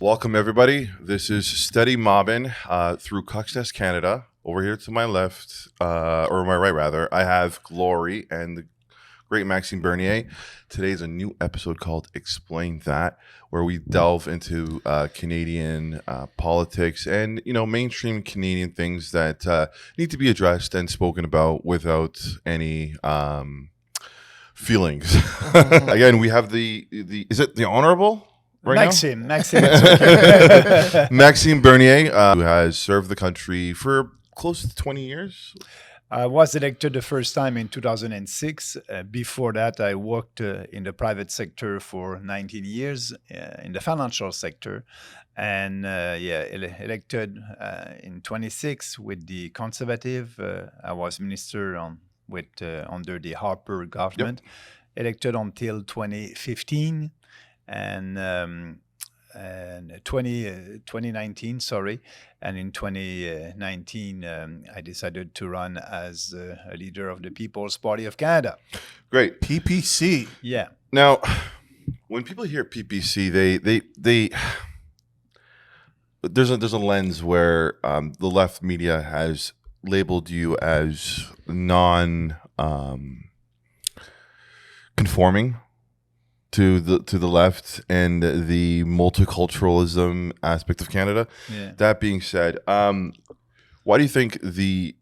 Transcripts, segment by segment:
Welcome, everybody. This is Steady Mobbin through Coxnest, Canada. Over here to my left, or my right, rather, I have Glory and the great Maxime Bernier. Today's a new episode called Explain That, where we delve into Canadian politics and, mainstream Canadian things that need to be addressed and spoken about without any feelings. Again, we have the is it the Honorable? Right Maxime, it's okay. Maxime Bernier, who has served the country for close to 20 years. I was elected the first time in 2006. Before that, I worked in the private sector for 19 years in the financial sector. And elected in 26 with the Conservative. I was minister under the Harper government. Yep. Elected until 2015. And 2019, and in 2019, I decided to run as a leader of the People's Party of Canada. Great. PPC. Yeah. Now, when people hear PPC, they there's a lens where the left media has labeled you as conforming to the left and the multiculturalism aspect of Canada. Yeah. That being said, why do you think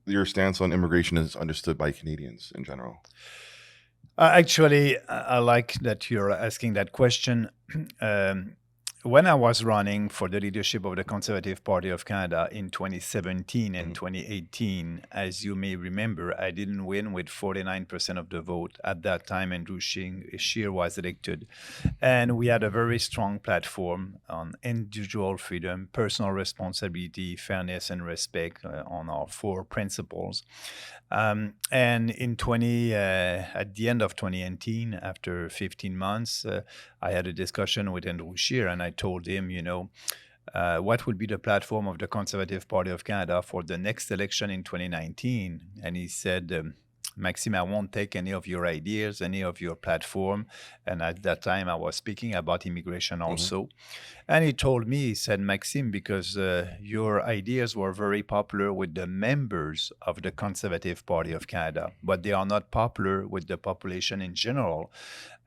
your stance on immigration is understood by Canadians in general? Actually, I like that you're asking that question. When I was running for the leadership of the Conservative Party of Canada in 2017 and 2018, as you may remember, I didn't win with 49% of the vote. At that time, Andrew Scheer was elected. And we had a very strong platform on individual freedom, personal responsibility, fairness, and respect on our four principles. And at the end of 2018, after 15 months, I had a discussion with Andrew Scheer, and I told him, what would be the platform of the Conservative Party of Canada for the next election in 2019? And he said, Maxime, I won't take any of your ideas, any of your platform. And at that time, I was speaking about immigration also. Mm-hmm. And he told me, he said, Maxime, because your ideas were very popular with the members of the Conservative Party of Canada, but they are not popular with the population in general.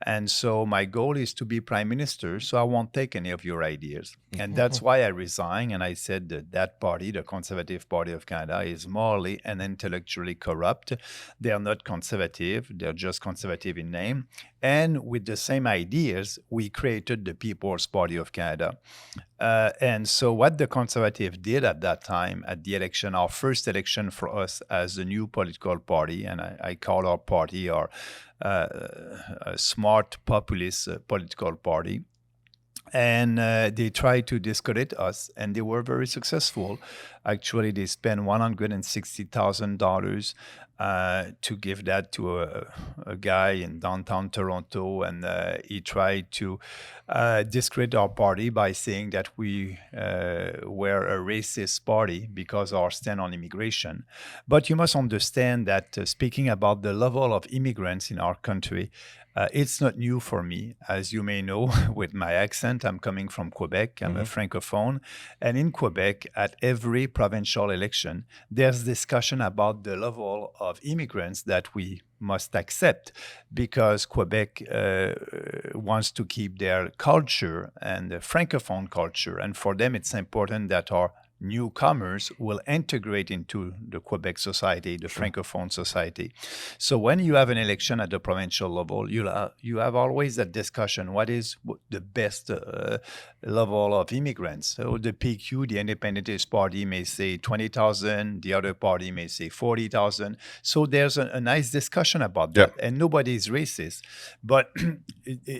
And so my goal is to be prime minister, so I won't take any of your ideas. And that's why I resigned. And I said that party, the Conservative Party of Canada, is morally and intellectually corrupt. They are not conservative. They're just conservative in name. And with the same ideas, we created the People's Party of Canada. And so what the Conservative did at that time, at the election, our first election for us as a new political party, and I call our party a smart populist political party. And they tried to discredit us, and they were very successful. Actually, they spent $160,000 to give that to a guy in downtown Toronto, and he tried to discredit our party by saying that we were a racist party because of our stand on immigration. But you must understand that speaking about the level of immigrants in our country, it's not new for me. As you may know, with my accent, I'm coming from Quebec. I'm a Francophone. And in Quebec, at every provincial election, there's discussion about the level of immigrants that we must accept, because Quebec wants to keep their culture and the Francophone culture. And for them, it's important that our newcomers will integrate into the Quebec society, the Francophone society. So when you have an election at the provincial level, you have always that discussion, what is the best level of immigrants? So the PQ, the Independentist Party, may say 20,000, the other party may say 40,000. So there's a nice discussion about that, and nobody is racist. But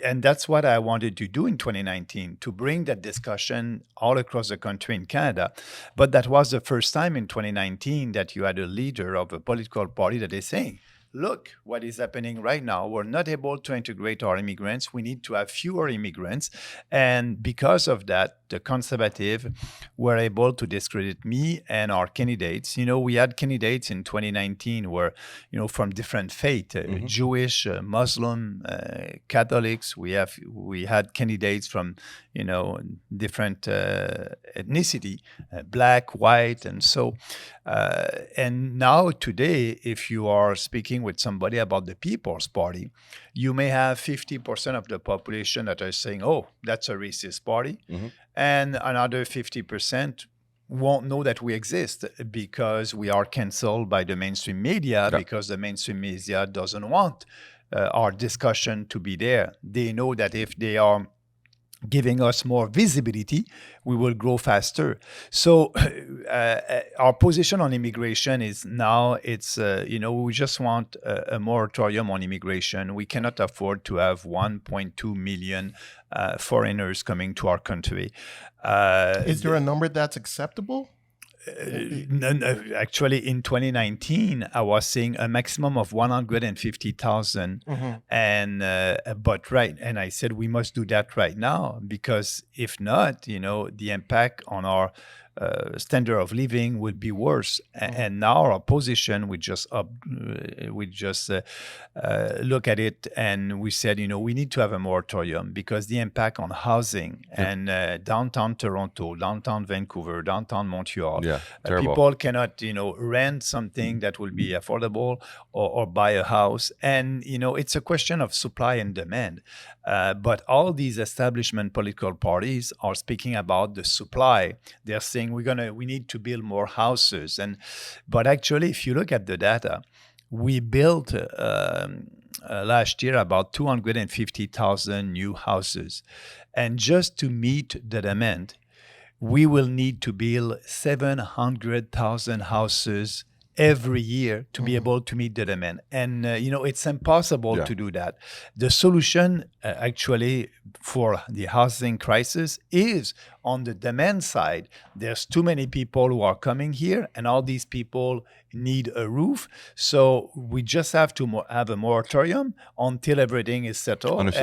and that's what I wanted to do in 2019, to bring that discussion all across the country in Canada. But that was the first time in 2019 that you had a leader of a political party that is saying, look what is happening right now. We're not able to integrate our immigrants. We need to have fewer immigrants. And because of that, the conservative were able to discredit me and our candidates. We had candidates in 2019 were, from different faith, Jewish, Muslim, Catholics. We had candidates from, different ethnicity, black, white, and so. And now today, if you are speaking with somebody about the People's Party, you may have 50% of the population that are saying, "Oh, that's a racist party," and another 50% won't know that we exist because we are canceled by the mainstream media, because the mainstream media doesn't want our discussion to be there. They know that if they are giving us more visibility, we will grow faster. So our position on immigration is now we just want a moratorium on immigration. We cannot afford to have 1.2 million foreigners coming to our country. Is there a number that's acceptable? Actually, in 2019, I was saying a maximum of 150,000, and I said we must do that right now, because if not, the impact on our standard of living would be worse. And now our position, we just look at it and we said, we need to have a moratorium, because the impact on housing and downtown Toronto, downtown Vancouver, downtown Montreal, people cannot, rent something that will be affordable or buy a house. And, it's a question of supply and demand. But all these establishment political parties are speaking about the supply. They're saying we need to build more houses. But actually, if you look at the data, we built last year about 250,000 new houses. And just to meet the demand, we will need to build 700,000 houses every year to be able to meet the demand. And, it's impossible to do that. The solution actually for the housing crisis is on the demand side. There's too many people who are coming here, and all these people need a roof. So we just have to have a moratorium until everything is settled.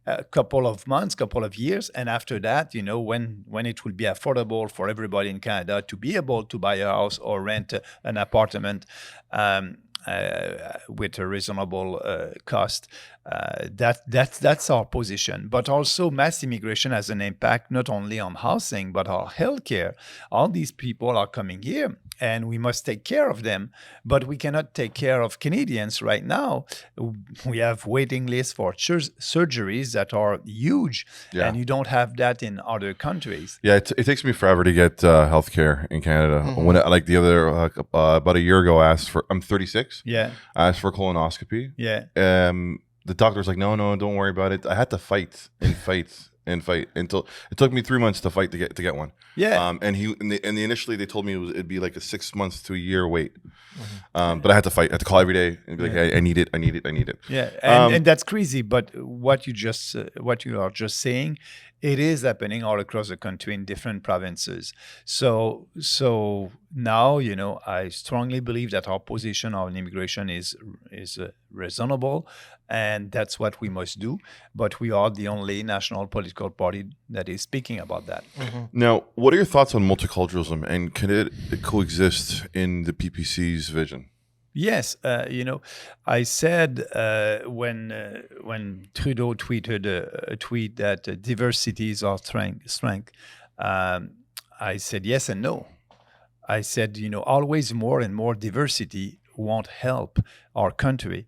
A couple of months, couple of years. And after that, when it will be affordable for everybody in Canada to be able to buy a house or rent an apartment, with a reasonable cost. That's our position. But also, mass immigration has an impact not only on housing, but on healthcare. All these people are coming here, and we must take care of them. But we cannot take care of Canadians right now. We have waiting lists for surgeries that are huge, and you don't have that in other countries. Yeah, it takes me forever to get healthcare in Canada. When about a year ago, I'm 36. Yeah. I asked for a colonoscopy. Yeah. The doctor's like, no, don't worry about it. I had to fight until it took me 3 months to fight to get one. Yeah. Initially they told me it'd be like a 6 months to a year wait. But I had to fight. I had to call every day and be like, hey, I need it. Yeah. And that's crazy. But what you are just saying, it is happening all across the country in different provinces. So now, I strongly believe that our position on immigration is reasonable, and that's what we must do. But we are the only national political party that is speaking about that. Now, what are your thoughts on multiculturalism, and can it coexist in the PPC's vision? Yes, I said when Trudeau tweeted a tweet that diversity is our strength, I said yes and no. I said, always more and more diversity won't help our country.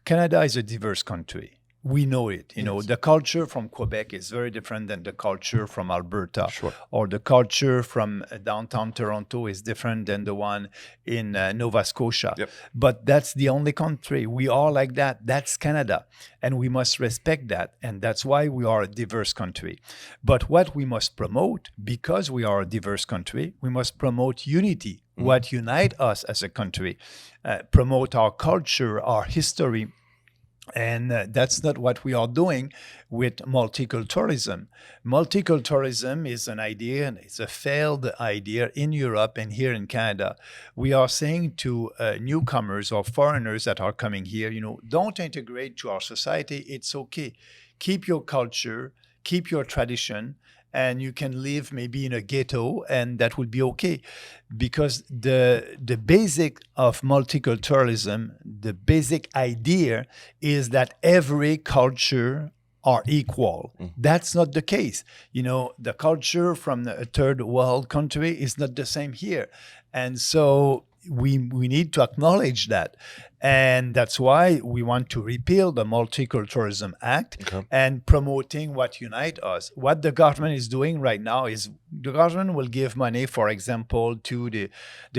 Canada is a diverse country. We know it. The culture from Quebec is very different than the culture from Alberta. Sure. Or the culture from downtown Toronto is different than the one in Nova Scotia. Yep. But that's the only country. We are like that. That's Canada. And we must respect that. And that's why we are a diverse country. But what we must promote, because we are a diverse country, we must promote unity. What unites us as a country, promote our culture, our history, And that's not what we are doing with multiculturalism. Multiculturalism is an idea, and it's a failed idea in Europe and here in Canada. We are saying to newcomers or foreigners that are coming here, don't integrate to our society. It's okay. Keep your culture, keep your tradition, and you can live maybe in a ghetto, and that would be okay. Because the basic of multiculturalism, the basic idea is that every culture are equal. That's not the case. The culture from a third world country is not the same here. And so we need to acknowledge that. And that's why we want to repeal the Multiculturalism Act and promoting what unites us. What the government is doing right now is the government will give money, for example, to the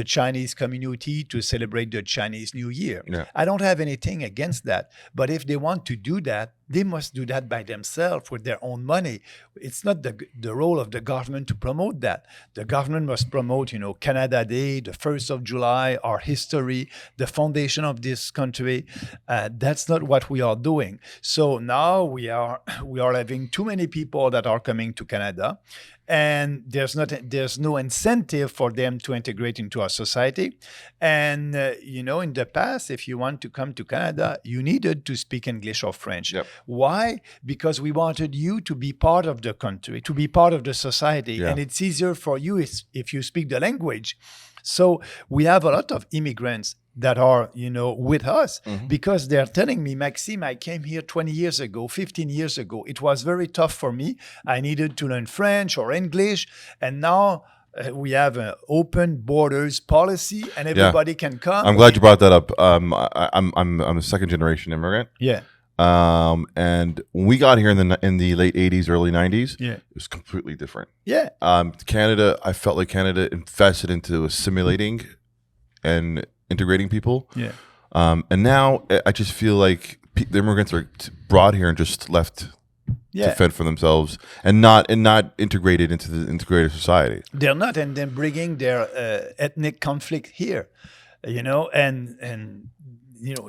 Chinese community to celebrate the Chinese New Year. Yeah. I don't have anything against that. But if they want to do that, they must do that by themselves with their own money. It's not the role of the government to promote that. The government must promote, Canada Day, the 1st of July, our history, the foundation of this country. That's not what we are doing. So now we are having too many people that are coming to Canada, and there's no incentive for them to integrate into our society. And in the past, if you want to come to Canada, you needed to speak English or French. Yep. Why? Because we wanted you to be part of the country, to be part of the society. Yeah. And it's easier for you if you speak the language. So we have a lot of immigrants that are, with us because they're telling me, Maxime, I came here 20 years ago, 15 years ago. It was very tough for me. I needed to learn French or English. And now we have an open borders policy and everybody can come. I'm glad you brought that up. I'm a second generation immigrant. Yeah. And when we got here in the late 80s, early 90s, it was completely different. Yeah. Canada, I felt like Canada invested into assimilating and integrating people. Yeah. And now I just feel like the immigrants are brought here and just left to fend for themselves and not integrated into the integrated society. They're not, and then bringing their ethnic conflict here, and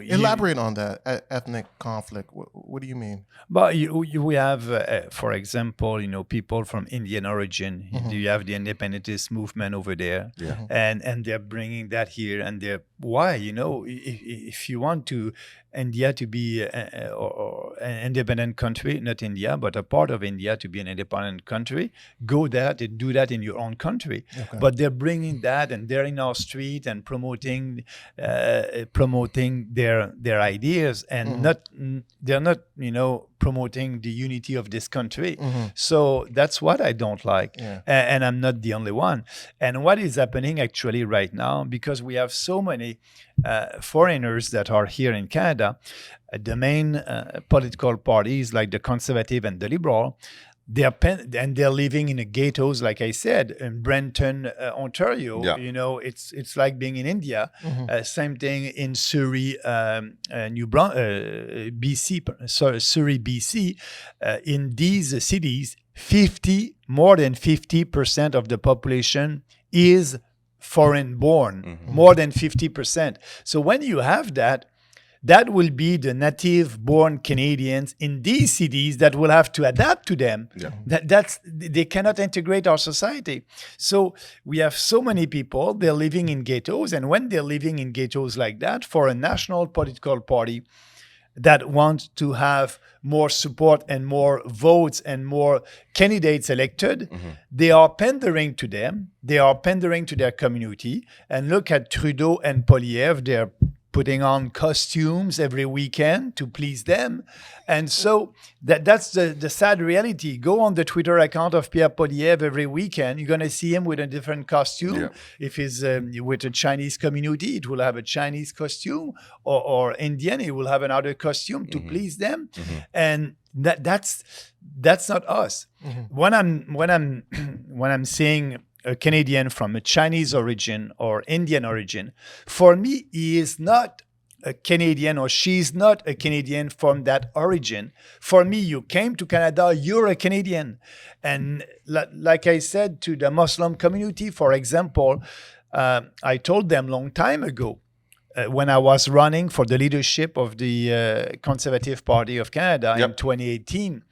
elaborate on that ethnic conflict. What do you mean? But we have, for example, people from Indian origin. You have the independentist movement over there, and they're bringing that here. And they're why? If you want India to be an independent country, not India, but a part of India to be an independent country, go there and do that in your own country. Okay. But they're bringing that, and they're in our street and promoting their ideas, and they're not promoting the unity of this country. So that's what I don't like, and I'm not the only one. And what is happening actually right now, because we have so many foreigners that are here in Canada, the main political parties like the Conservative and the Liberal, they're living in the ghettos, like I said, in Brampton, Ontario. Yeah. It's like being in India. Same thing in Surrey, Surrey, BC. In these cities, more than 50% of the population is foreign born, more than 50%. So when you have that will be the native born Canadians in these cities that will have to adapt to them. Yeah. They cannot integrate our society. So we have so many people, they're living in ghettos, and when they're living in ghettos like that, for a national political party that wants to have more support and more votes and more candidates elected, they are pandering to them. They are pandering to their community. And look at Trudeau and Poilievre. They're putting on costumes every weekend to please them. And so that's the sad reality. Go on the Twitter account of Pierre Poilievre every weekend. You're going to see him with a different costume. Yeah. If he's with a Chinese community, it will have a Chinese costume, or Indian, it will have another costume to please them. And that's not us. When I'm saying a Canadian from a Chinese origin or Indian origin, for me, he is not a Canadian, or she's not a Canadian from that origin. For me, you came to Canada, you're a Canadian. And like I said to the Muslim community, for example, I told them long time ago, when I was running for the leadership of the Conservative Party of Canada in 2018.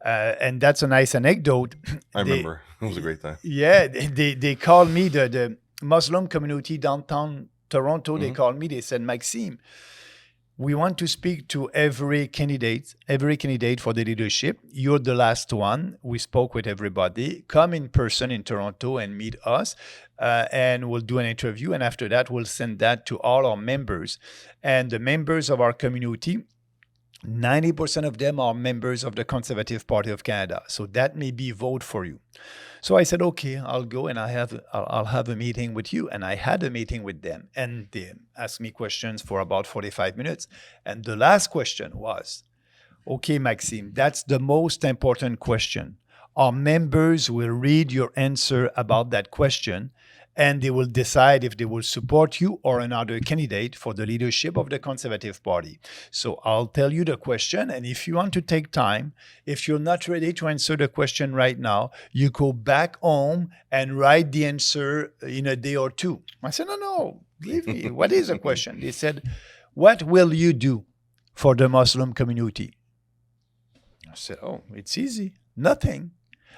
And that's a nice anecdote. I remember. It was a great time. Yeah, they called me, the Muslim community downtown Toronto, they called me, they said, Maxime, we want to speak to every candidate for the leadership. You're the last one. We spoke with everybody. Come in person in Toronto and meet us, and we'll do an interview. And after that, we'll send that to all our members. And the members of our community, 90% of them are members of the Conservative Party of Canada. So that may be vote for you. So I said, okay, I'll go and I'll have a meeting with you. And I had a meeting with them. And they asked me questions for about 45 minutes. And the last question was, okay, Maxime, that's the most important question. Our members will read your answer about that question, and they will decide if they will support you or another candidate for the leadership of the Conservative Party. So I'll tell you the question, and if you want to take time, if you're not ready to answer the question right now, you go back home and write the answer in a day or two. I said, no, leave me. What is the question? They said, what will you do for the Muslim community? I said, oh, it's easy. Nothing.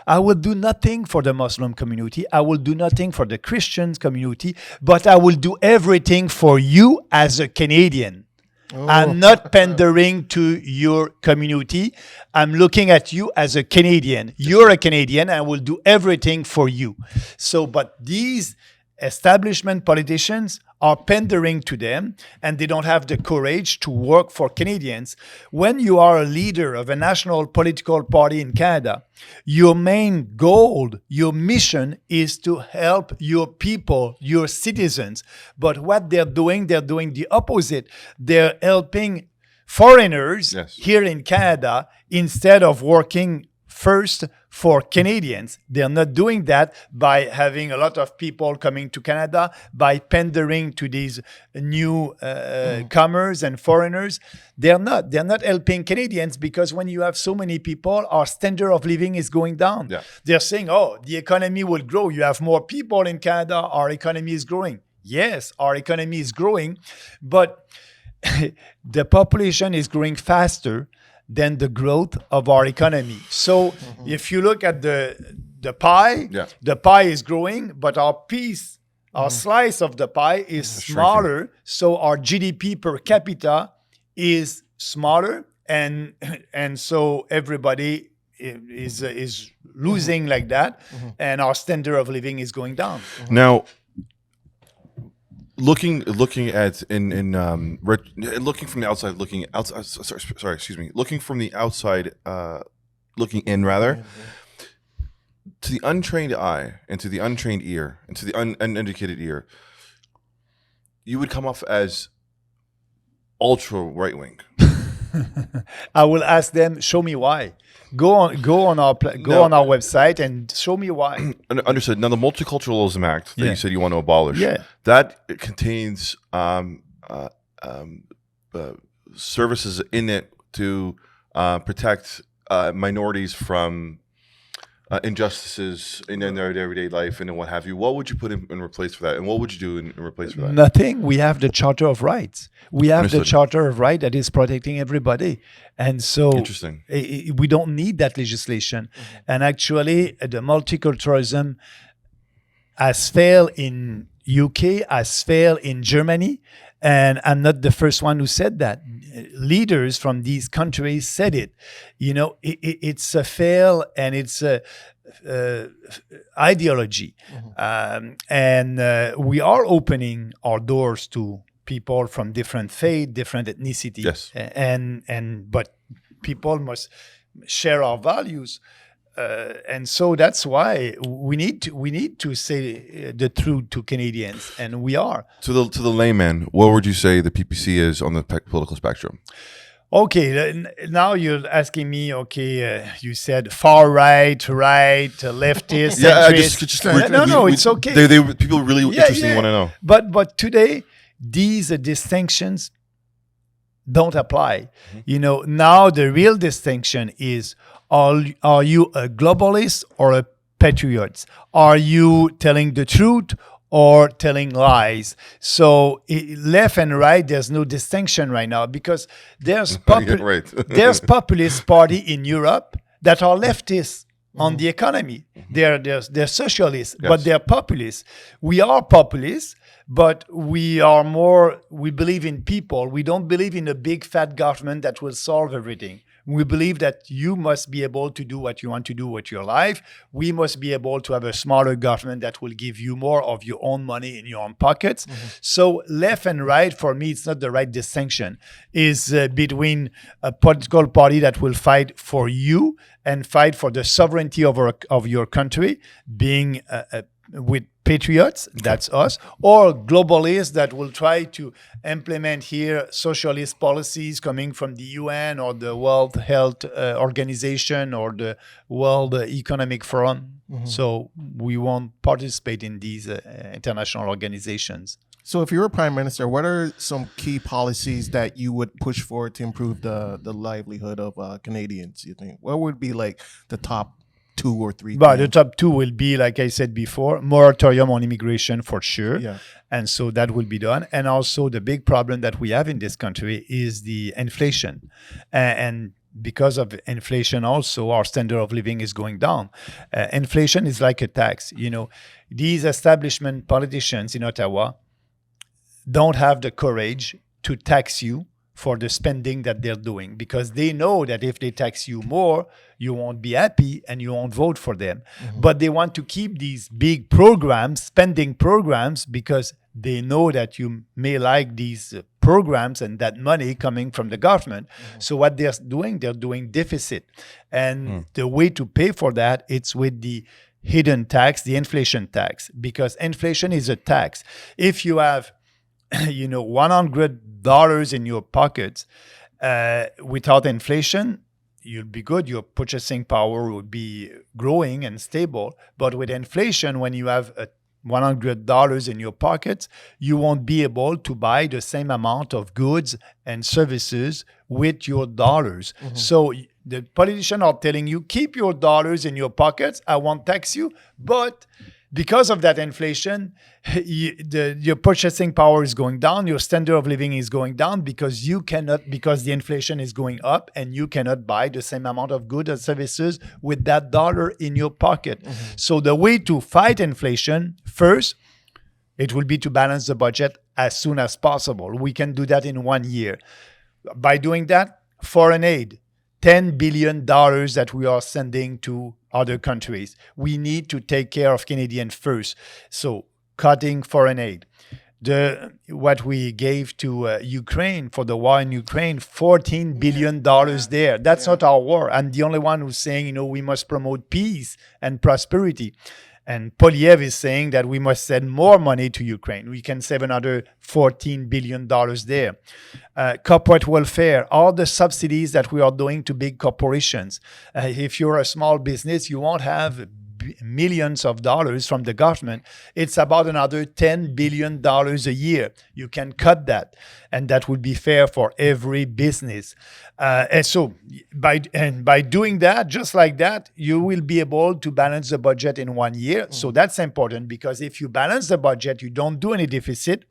I will do nothing for the Muslim community. I will do nothing for the Christian community, but I will do everything for you as a Canadian. I'm not pandering to your community. I'm looking at you as a Canadian. You're a Canadian. I will do everything for you. So, but these establishment politicians are pandering to them, and they don't have the courage to work for Canadians. When you are a leader of a national political party in Canada, your main goal, your mission is to help your people, your citizens. But what they're doing the opposite. They're helping foreigners here in Canada instead of working first for Canadians. They're not doing that by having a lot of people coming to Canada, by pandering to these new comers and foreigners. They're not helping Canadians, because when you have so many people, our standard of living is going down. Yeah. They're saying, oh, the economy will grow. You have more people in Canada, our economy is growing. Yes, our economy is growing, but the population is growing faster than the growth of our economy. So if you look at the pie, the pie is growing, but our piece, our slice of the pie is smaller. Shrinking. So our GDP per capita is smaller, and so everybody is losing like that, and our standard of living is going down. Now, looking at looking from the outside, looking from the outside, looking in rather, to the untrained eye and to the untrained ear and to the uneducated ear, you would come off as ultra right wing. I will ask them, show me why. Go on our website and show me why. Understood. Now, the Multiculturalism Act that you said you want to abolish, that contains services in it to protect minorities from injustices in their everyday life and what have you. What would you put in replace for that? And what would you do in replace for that? Nothing. We have the Charter of Rights. We have the Charter of Rights that is protecting everybody. And so interesting. We don't need that legislation. And actually, the multiculturalism has failed in UK, has failed in Germany. And I'm not the first one who said that. Leaders from these countries said it. You know, it's a fail, and it's a ideology. And we are opening our doors to people from different faith, different ethnicity. Yes. But people must share our values. And so that's why we need to say the truth to Canadians, and we are. To the layman, what would you say the PPC is on the political spectrum? Okay, now you're asking me. Okay, you said far right, leftist. No, it's okay. People really interesting want to know. But today these distinctions don't apply. You know, now the real distinction is: are you a globalist or a patriot? Are you telling the truth or telling lies. So left and right, there's no distinction right now because there's Right. there's populist party in Europe that are leftists on the economy. They're socialists, but they're populists. We are populists, but we believe in people. We don't believe in a big fat government that will solve everything. We believe that you must be able to do what you want to do with your life. We must be able to have a smaller government that will give you more of your own money in your own pockets. So left and right, for me, it's not the right distinction. Is between a political party that will fight for you and fight for the sovereignty of your country, being with patriots, that's us, or globalists that will try to implement here socialist policies coming from the UN or the World Health Organization or the World Economic Forum. So we won't participate in these international organizations. So if you were prime minister, what are some key policies that you would push for to improve the livelihood of Canadians, you think? What would be like the top 2 or 3 But the things? top 2 will be, like I said before, moratorium on immigration for sure. Yeah. And so that will be done. And also the big problem that we have in this country is the inflation. And because of inflation also, our standard of living is going down. Inflation is like a tax. You know, these establishment politicians in Ottawa don't have the courage to tax you for the spending that they're doing because they know that if they tax you more, you won't be happy and you won't vote for them. But they want to keep these big programs, spending programs, because they know that you may like these programs and that money coming from the government. So what they're doing deficit. And the way to pay for that, it's with the hidden tax, the inflation tax, because inflation is a tax. If you have $100 in your pockets without inflation, you'll be good. Your purchasing power will be growing and stable. But with inflation, when you have $100 in your pockets, you won't be able to buy the same amount of goods and services with your dollars. So the politicians are telling you, keep your dollars in your pockets. I won't tax you. But because of that inflation, your purchasing power is going down, your standard of living is going down because the inflation is going up and you cannot buy the same amount of goods and services with that dollar in your pocket. So the way to fight inflation, first, it will be to balance the budget as soon as possible. We can do that in 1 year. By doing that, foreign aid, $10 billion that we are sending to other countries. We need to take care of Canadians first. So cutting foreign aid. What we gave to Ukraine for the war in Ukraine, $14 billion there. That's not our war. I'm the only one who's saying, we must promote peace and prosperity. And Polyev is saying that we must send more money to Ukraine. We can save another $14 billion there. Corporate welfare, all the subsidies that we are doing to big corporations. If you're a small business, you won't have millions of dollars from the government. It's about another $10 billion a year. You can cut that, and that would be fair for every business. And so by doing that, just like that, you will be able to balance the budget in 1 year. So that's important because if you balance the budget, you don't do any deficit,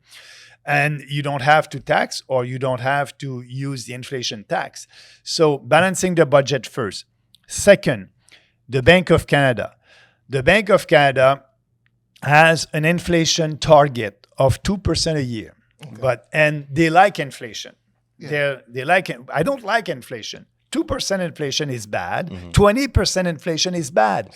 and you don't have to tax or you don't have to use the inflation tax. So balancing the budget first. Second, the Bank of Canada. The Bank of Canada has an inflation target of 2% a year, and they like inflation. They like it. I don't like inflation. 2% inflation is bad. 20% inflation is bad.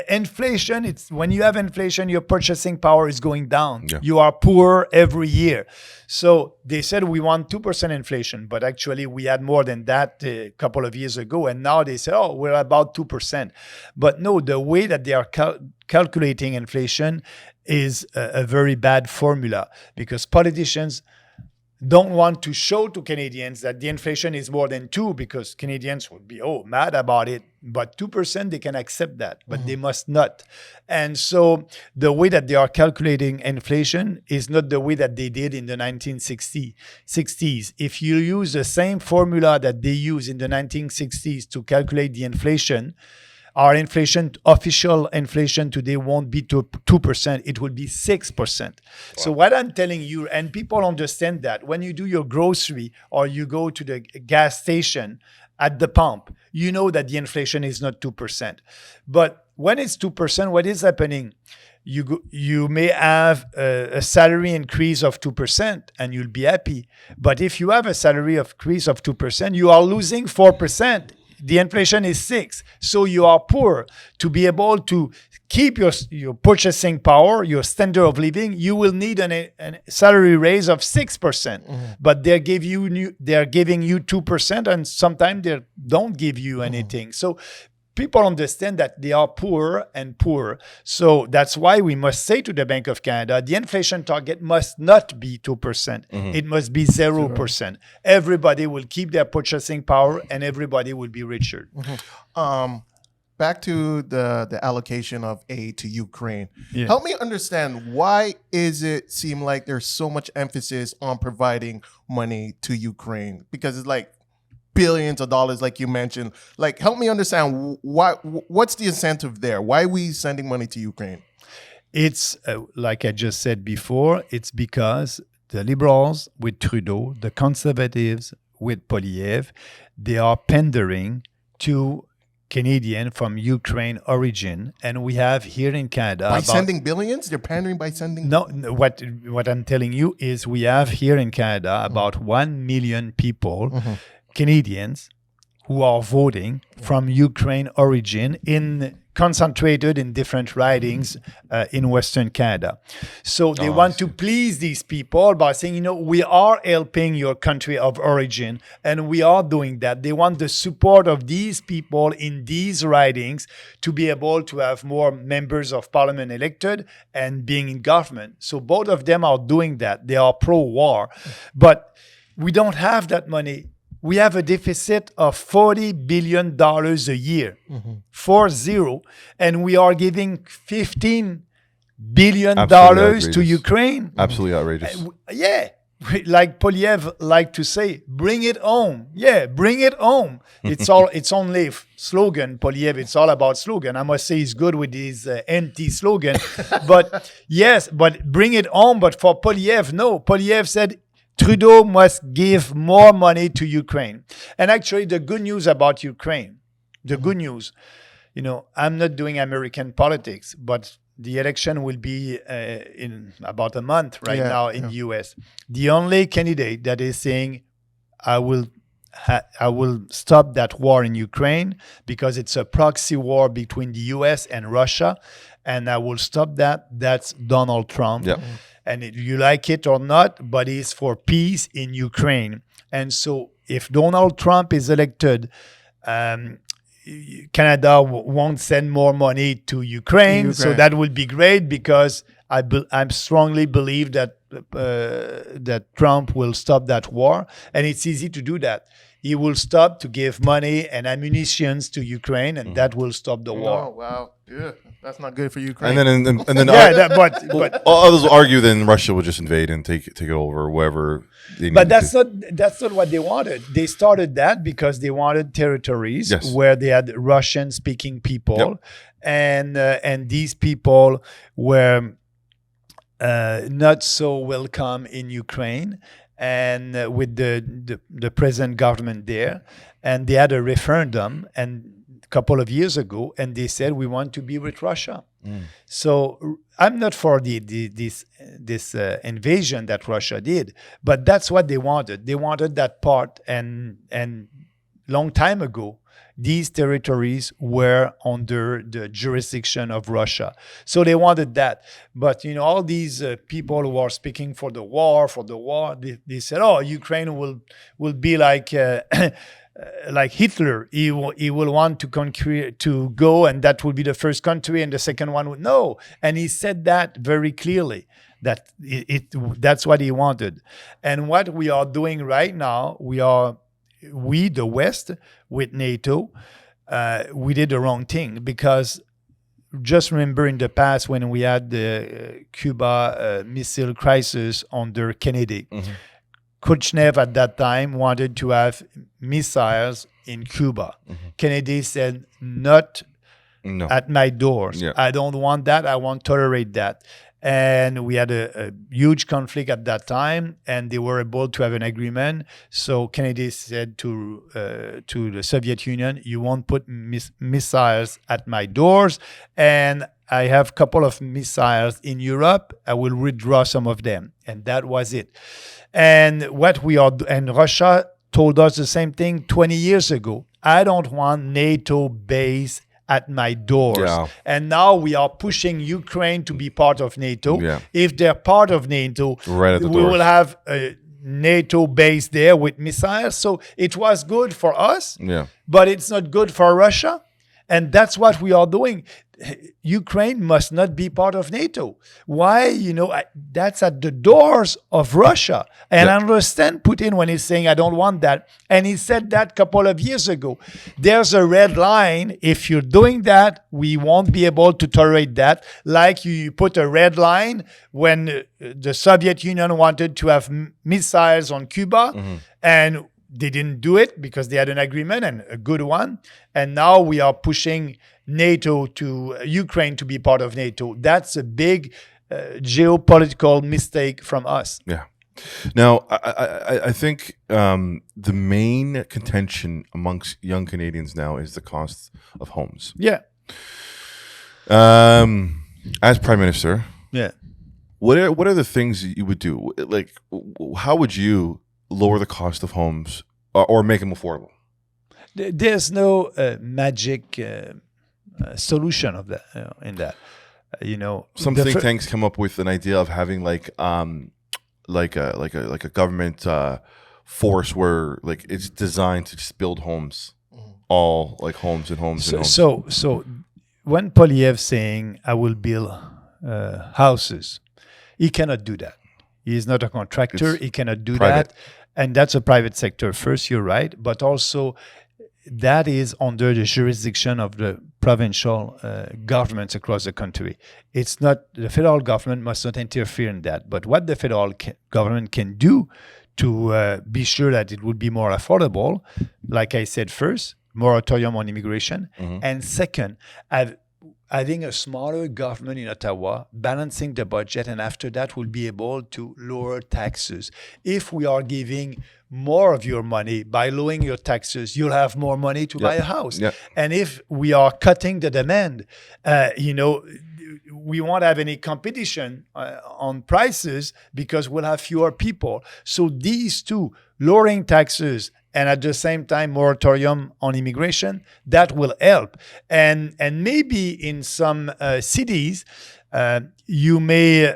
Inflation, it's when you have inflation, your purchasing power is going down. You are poor every year. So they said we want 2% inflation, but actually we had more than that a couple of years ago. And now they say, we're about 2%. But no, the way that they are calculating inflation is a very bad formula because politicians don't want to show to Canadians that the inflation is more than 2 because Canadians would be mad about it. But 2%, they can accept that, but they must not. And so the way that they are calculating inflation is not the way that they did in the 1960s. If you use the same formula that they used in the 1960s to calculate the inflation, Our inflation, official inflation today won't be 2%. It will be 6%. So what I'm telling you, and people understand that when you do your grocery or you go to the gas station at the pump, you know that the inflation is not 2%. But when it's 2%, what is happening? You may have a salary increase of 2% and you'll be happy. But if you have a salary increase of 2%, you are losing 4%. The inflation is 6%. So you are poor. To be able to keep your purchasing power, your standard of living, you will need a salary raise of 6%. But they're giving you 2%, and sometimes they don't give you anything. So people understand that they are poor and poor. So that's why we must say to the Bank of Canada, the inflation target must not be 2%. It must be 0%. Everybody will keep their purchasing power and everybody will be richer. Back to the allocation of aid to Ukraine. Help me understand, why is it seem like there's so much emphasis on providing money to Ukraine? Because it's like billions of dollars, like you mentioned. Like, help me understand what's the incentive there? Why are we sending money to Ukraine? It's like I just said before, it's because the Liberals with Trudeau, the Conservatives with Poilievre, they are pandering to Canadian from Ukraine origin, and we have here in Canada by sending billions. They're pandering by sending. No, what I'm telling you is we have here in Canada about 1 million people, Canadians, who are voting from Ukraine origin concentrated in different ridings in Western Canada. So they want to please these people by saying, we are helping your country of origin, and we are doing that. They want the support of these people in these ridings to be able to have more members of parliament elected and being in government. So both of them are doing that. They are pro-war. But we don't have that money. We have a deficit of $40 billion a year, 40, and we are giving $15 billion to Ukraine. Absolutely outrageous. Like Poilievre like to say, bring it home. Yeah, bring it home. It's only slogan, Poilievre. It's all about slogan. I must say he's good with his anti-slogan. But yes, but bring it home. But for Poilievre, no. Poilievre said, Trudeau must give more money to Ukraine. And actually, the good news about Ukraine, I'm not doing American politics, but the election will be in about a month now in the US. The only candidate that is saying, I will stop that war in Ukraine because it's a proxy war between the US and Russia, and I will stop that, that's Donald Trump. Yep. And you like it or not, but it's for peace in Ukraine. And so if Donald Trump is elected, Canada won't send more money to Ukraine. So that would be great, because I strongly believe that Trump will stop that war. And it's easy to do that. He will stop to give money and ammunitions to Ukraine, and that will stop the war. Oh, wow. Yeah, that's not good for Ukraine. And then but others will argue then Russia will just invade and take it over wherever they need. But that's not what they wanted. They started that because they wanted territories where they had Russian-speaking people, and these people were not so welcome in Ukraine. And with the present government there, and they had a referendum a couple of years ago, and they said we want to be with Russia. So I'm not for this invasion that Russia did, but that's what they wanted. They wanted that part, and long time ago, these territories were under the jurisdiction of Russia. So they wanted that. But, all these people who are speaking for the war, they said, Ukraine will be like like Hitler. He will want to go, and that will be the first country, and the second one would no. And he said that very clearly, that that's what he wanted. And what we are doing right now, we, the West, with NATO, we did the wrong thing, because just remember in the past when we had the Cuba missile crisis under Kennedy, Khrushchev at that time wanted to have missiles in Cuba. Kennedy said, not No. at my doors. Yeah. I don't want that. I won't tolerate that. And we had a huge conflict at that time, and they were able to have an agreement. So Kennedy said to the Soviet Union, "You won't put missiles at my doors, and I have a couple of missiles in Europe. I will withdraw some of them," and that was it. And and Russia told us the same thing 20 years ago. I don't want NATO base at my doors. Yeah. And now we are pushing Ukraine to be part of NATO. Yeah. If they're part of NATO, Right at the we doors. will have a NATO base there with missiles. So it was good for us, Yeah. but it's not good for Russia. And that's what we are doing. Ukraine must not be part of NATO. Why? That's at the doors of Russia. And I understand Putin when he's saying, I don't want that. And he said that a couple of years ago. There's a red line. If you're doing that, we won't be able to tolerate that. Like you put a red line when the Soviet Union wanted to have missiles on Cuba. And they didn't do it because they had an agreement, and a good one. And now we are pushing NATO to Ukraine to be part of NATO. That's a big geopolitical mistake from us. Yeah. Now, I think the main contention amongst young Canadians now is the cost of homes. Yeah. As Prime Minister, Yeah. what are the things that you would do? Like, how would you lower the cost of homes or make them affordable? There's no magic solution of that in that. Some think tanks come up with an idea of having like a government force where like it's designed to just build homes, all like homes and homes and homes. So when Polyev saying I will build houses, he cannot do that. He is not a contractor. He cannot do private. that. And that's a private sector. First, you're right. But also, that is under the jurisdiction of the provincial governments across the country. It's not, the federal government must not interfere in that. But what the federal government can do to be sure that it would be more affordable, like I said first, moratorium on immigration. And second, having a smaller government in Ottawa, balancing the budget, and after that we'll be able to lower taxes. If we are giving more of your money by lowering your taxes, you'll have more money to buy a house. And if we are cutting the demand, we won't have any competition on prices because we'll have fewer people. So these two, lowering taxes and at the same time moratorium on immigration, that will help. And maybe in some cities, you may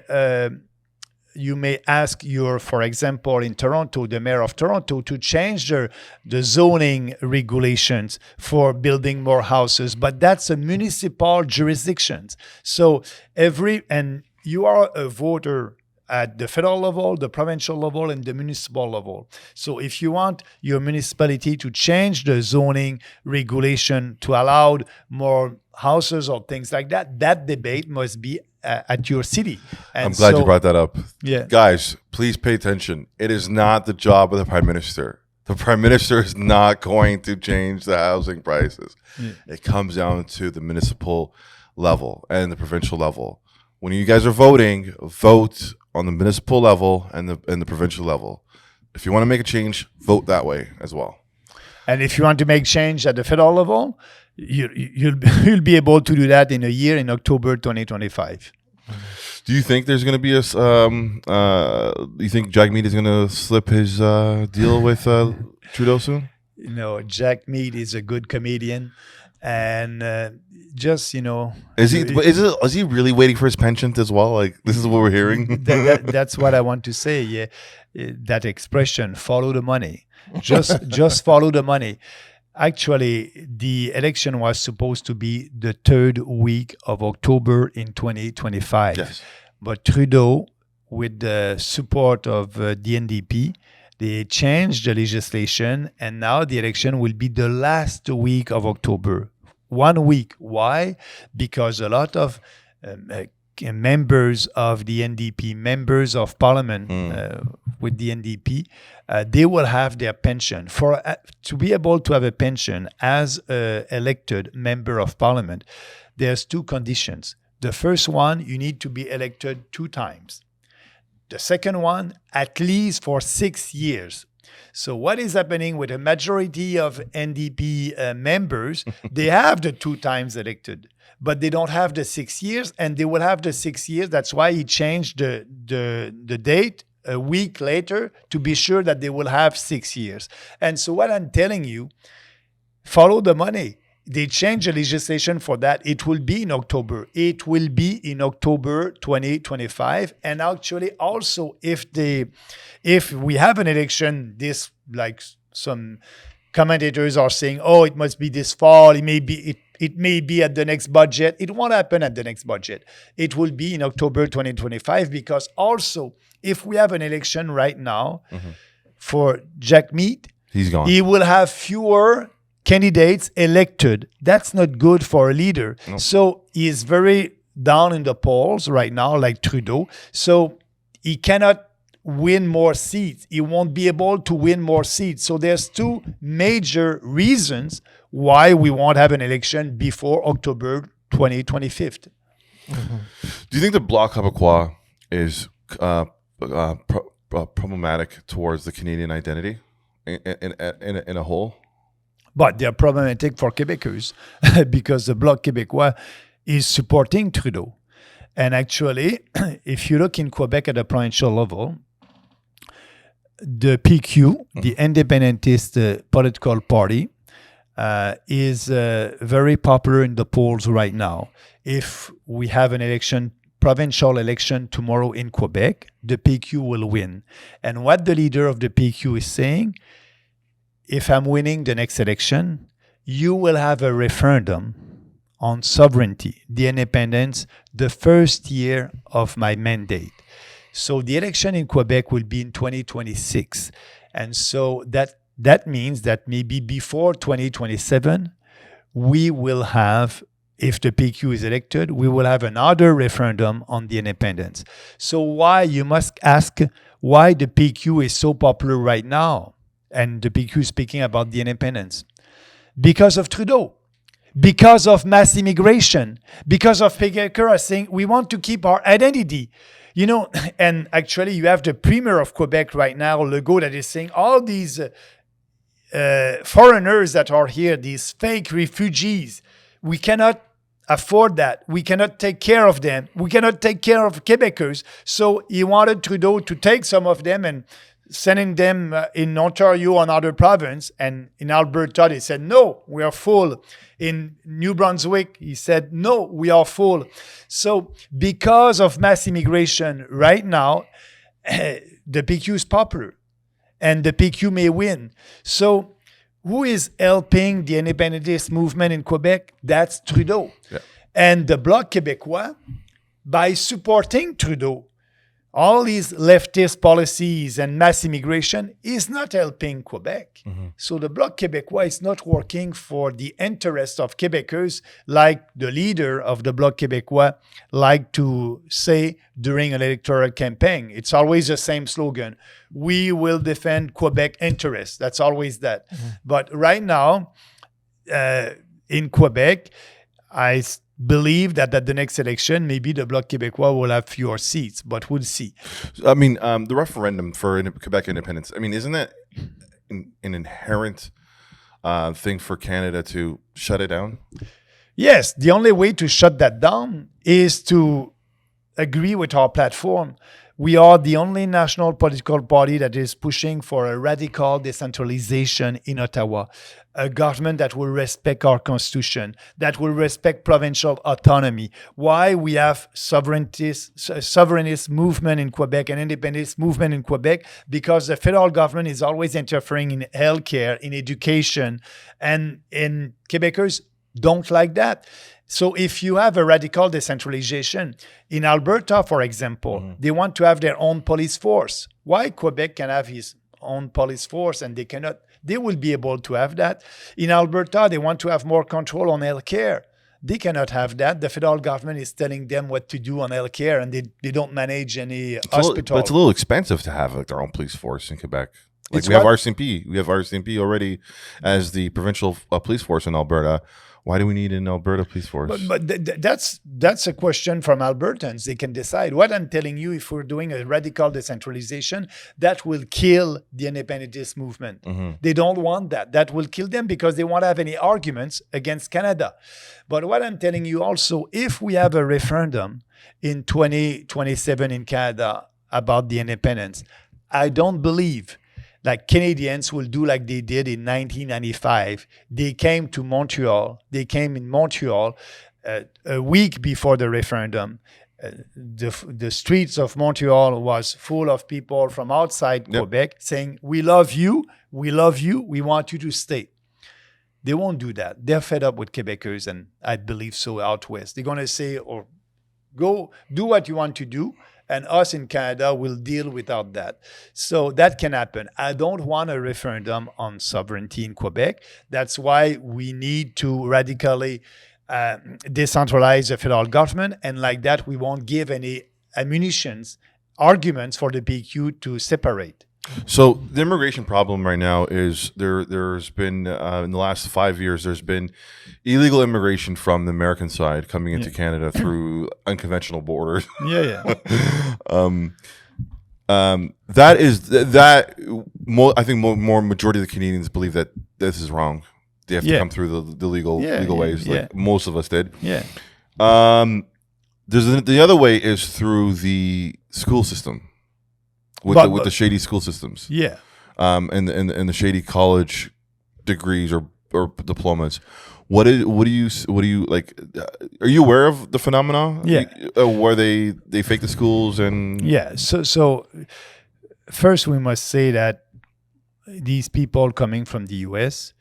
ask for example, in Toronto, the mayor of Toronto to change the zoning regulations for building more houses, but that's a municipal jurisdiction. So and you are a voter at the federal level, the provincial level, and the municipal level. So if you want your municipality to change the zoning regulation to allow more houses or things like that, that debate must be at your city. And I'm glad you brought that up. Yeah. Guys, please pay attention. It is not the job of the Prime Minister. The Prime Minister is not going to change the housing prices. It comes down to the municipal level and the provincial level. When you guys are voting, vote on the municipal level and the provincial level. If you want to make a change, vote that way as well. And if you want to make change at the federal level, you'll be able to do that in a year, in October 2025. Do you think there's going to be do you think Jack Mead is going to slip his deal with Trudeau soon? Jack Mead is a good comedian, and is he really waiting for his pension as well? Like, this is what we're hearing. That's what I want to say. Yeah, that expression, follow the money. Just follow the money. Actually, the election was supposed to be the third week of October in 2025. Yes. But Trudeau, with the support of the NDP, they changed the legislation, and now the election will be the last week of October. 1 week. Why? Because a lot of members of the NDP, members of parliament with the NDP, they will have their pension. To be able to have a pension as an elected member of parliament, there's 2 conditions. The first one, you need to be elected 2 times. The second one, at least for 6 years. So what is happening with a majority of NDP members? They have the 2 times elected, but they don't have the 6 years, and they will have the 6 years. That's why he changed the date a week later to be sure that they will have 6 years. And so what I'm telling you, follow the money. They changed the legislation for that. It will be in October. It will be in October 2025. And actually, also, if we have an election, like some commentators are saying, oh, it must be this fall. It may be at the next budget. It won't happen at the next budget. It will be in October 2025 because also, if we have an election right now for Jack Mead, he's gone. He will have fewer candidates elected. That's not good for a leader. No. So he is very down in the polls right now, like Trudeau. So he cannot win more seats. He won't be able to win more seats. So there's 2 major reasons why we won't have an election before October 2025. Do you think the Bloc Québécois is problematic towards the Canadian identity in a whole? But they're problematic for Québécois because the Bloc Québécois is supporting Trudeau. And actually, if you look in Quebec at the provincial level, the PQ, the independentist political party, is very popular in the polls right now. If we have an provincial election tomorrow in Quebec, the PQ will win. And what the leader of the PQ is saying, if I'm winning the next election, you will have a referendum on sovereignty, the independence, the first year of my mandate. So the election in Quebec will be in 2026. And so that means that maybe before 2027, we will have, if the PQ is elected, we will have another referendum on the independence. So you must ask why the PQ is so popular right now? And the PQ is speaking about the independence. Because of Trudeau. Because of mass immigration. Because of Québécois saying, we want to keep our identity. You know, and actually you have the Premier of Quebec right now, Legault, that is saying all these foreigners that are here, these fake refugees, we cannot afford that. We cannot take care of them. We cannot take care of Québécois. So he wanted Trudeau to take some of them and sending them in Ontario or another province. And in Alberta, they said, no, we are full. In New Brunswick, he said, no, we are full. So because of mass immigration right now, the PQ is popular and the PQ may win. So who is helping the independentist movement in Quebec? That's Trudeau. Yeah. And the Bloc Québécois, by supporting Trudeau, all these leftist policies and mass immigration is not helping Quebec. Mm-hmm. So the Bloc Québécois is not working for the interests of Québécois like the leader of the Bloc Québécois like to say during an electoral campaign. It's always the same slogan. We will defend Quebec interests. That's always that. Mm-hmm. But right now, in Quebec, I believe that at the next election, maybe the Bloc Québécois will have fewer seats, but we'll see. I mean, the referendum for Quebec independence, I mean, isn't that an inherent thing for Canada to shut it down? Yes, the only way to shut that down is to agree with our platform. We are the only national political party that is pushing for a radical decentralization in Ottawa, a government that will respect our constitution, that will respect provincial autonomy. Why we have sovereignist movement in Quebec and independence movement in Quebec? Because the federal government is always interfering in healthcare, in education, and Quebecers don't like that. So if you have a radical decentralization, in Alberta, for example, they want to have their own police force. Why Quebec can have his own police force and they cannot? They will be able to have that. In Alberta, they want to have more control on healthcare. They cannot have that. The federal government is telling them what to do on healthcare, and they don't manage any hospital. But it's a little expensive to have like their own police force in Quebec. Like It's we have what? RCMP. We have RCMP already as the provincial police force in Alberta. Why do we need an Alberta police force? But that's a question from Albertans. They can decide. What I'm telling you, if we're doing a radical decentralization, that will kill the independentist movement. They don't want that. That will kill them because they won't have any arguments against Canada. But what I'm telling you also, if we have a referendum in 2027 in Canada about the independence, I don't believe like Canadians will do like they did in 1995. They came to Montreal. They came in Montreal a week before the referendum. The streets of Montreal was full of people from outside Quebec saying, we love you, we want you to stay. They won't do that. They're fed up with Quebecers, and I believe so out west. They're going to say, or go do what you want to do, and us in Canada will deal without that. So that can happen. I don't want a referendum on sovereignty in Quebec. That's why we need to radically decentralize the federal government. And like that, we won't give any arguments for the PQ to separate. So the immigration problem right now is there's been in the last 5 years there's been illegal immigration from the American side coming into Canada through unconventional borders. I think more majority of the Canadians believe that this is wrong. They have to come through the legal ways, like most of us did. There's the other way is through the school system. With the shady school systems, and the shady college degrees or diplomas, what do you like? Are you aware of the phenomena? Where they fake the schools and So first we must say that these people coming from the U.S.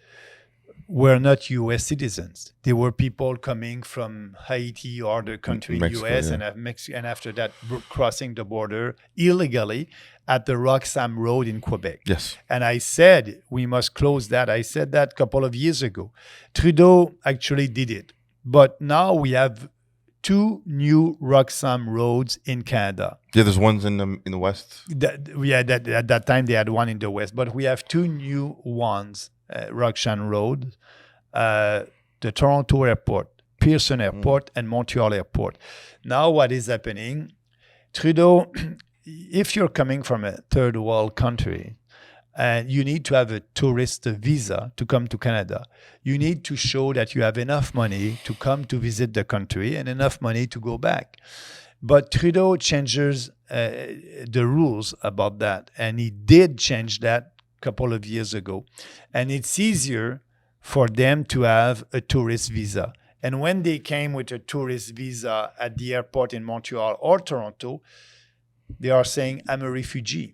were not U.S. citizens. They were people coming from Haiti or other country in the U.S. and after that crossing the border illegally at the Roxham Road in Quebec. Yes. And I said we must close that. I said that a couple of years ago. Trudeau actually did it. But now we have 2 new Roxham roads in Canada. Yeah, there's ones in the west. At that time they had one in the west. But we have 2 new ones. Roxham Road, the Toronto Airport, Pearson Airport, and Montreal Airport. Now what is happening? Trudeau, if you're coming from a third world country, and you need to have a tourist visa to come to Canada, you need to show that you have enough money to come to visit the country and enough money to go back. But Trudeau changes the rules about that, and he did change that couple of years ago, and it's easier for them to have a tourist visa. And when they came with a tourist visa at the airport in Montreal or Toronto, they are saying, I'm a refugee.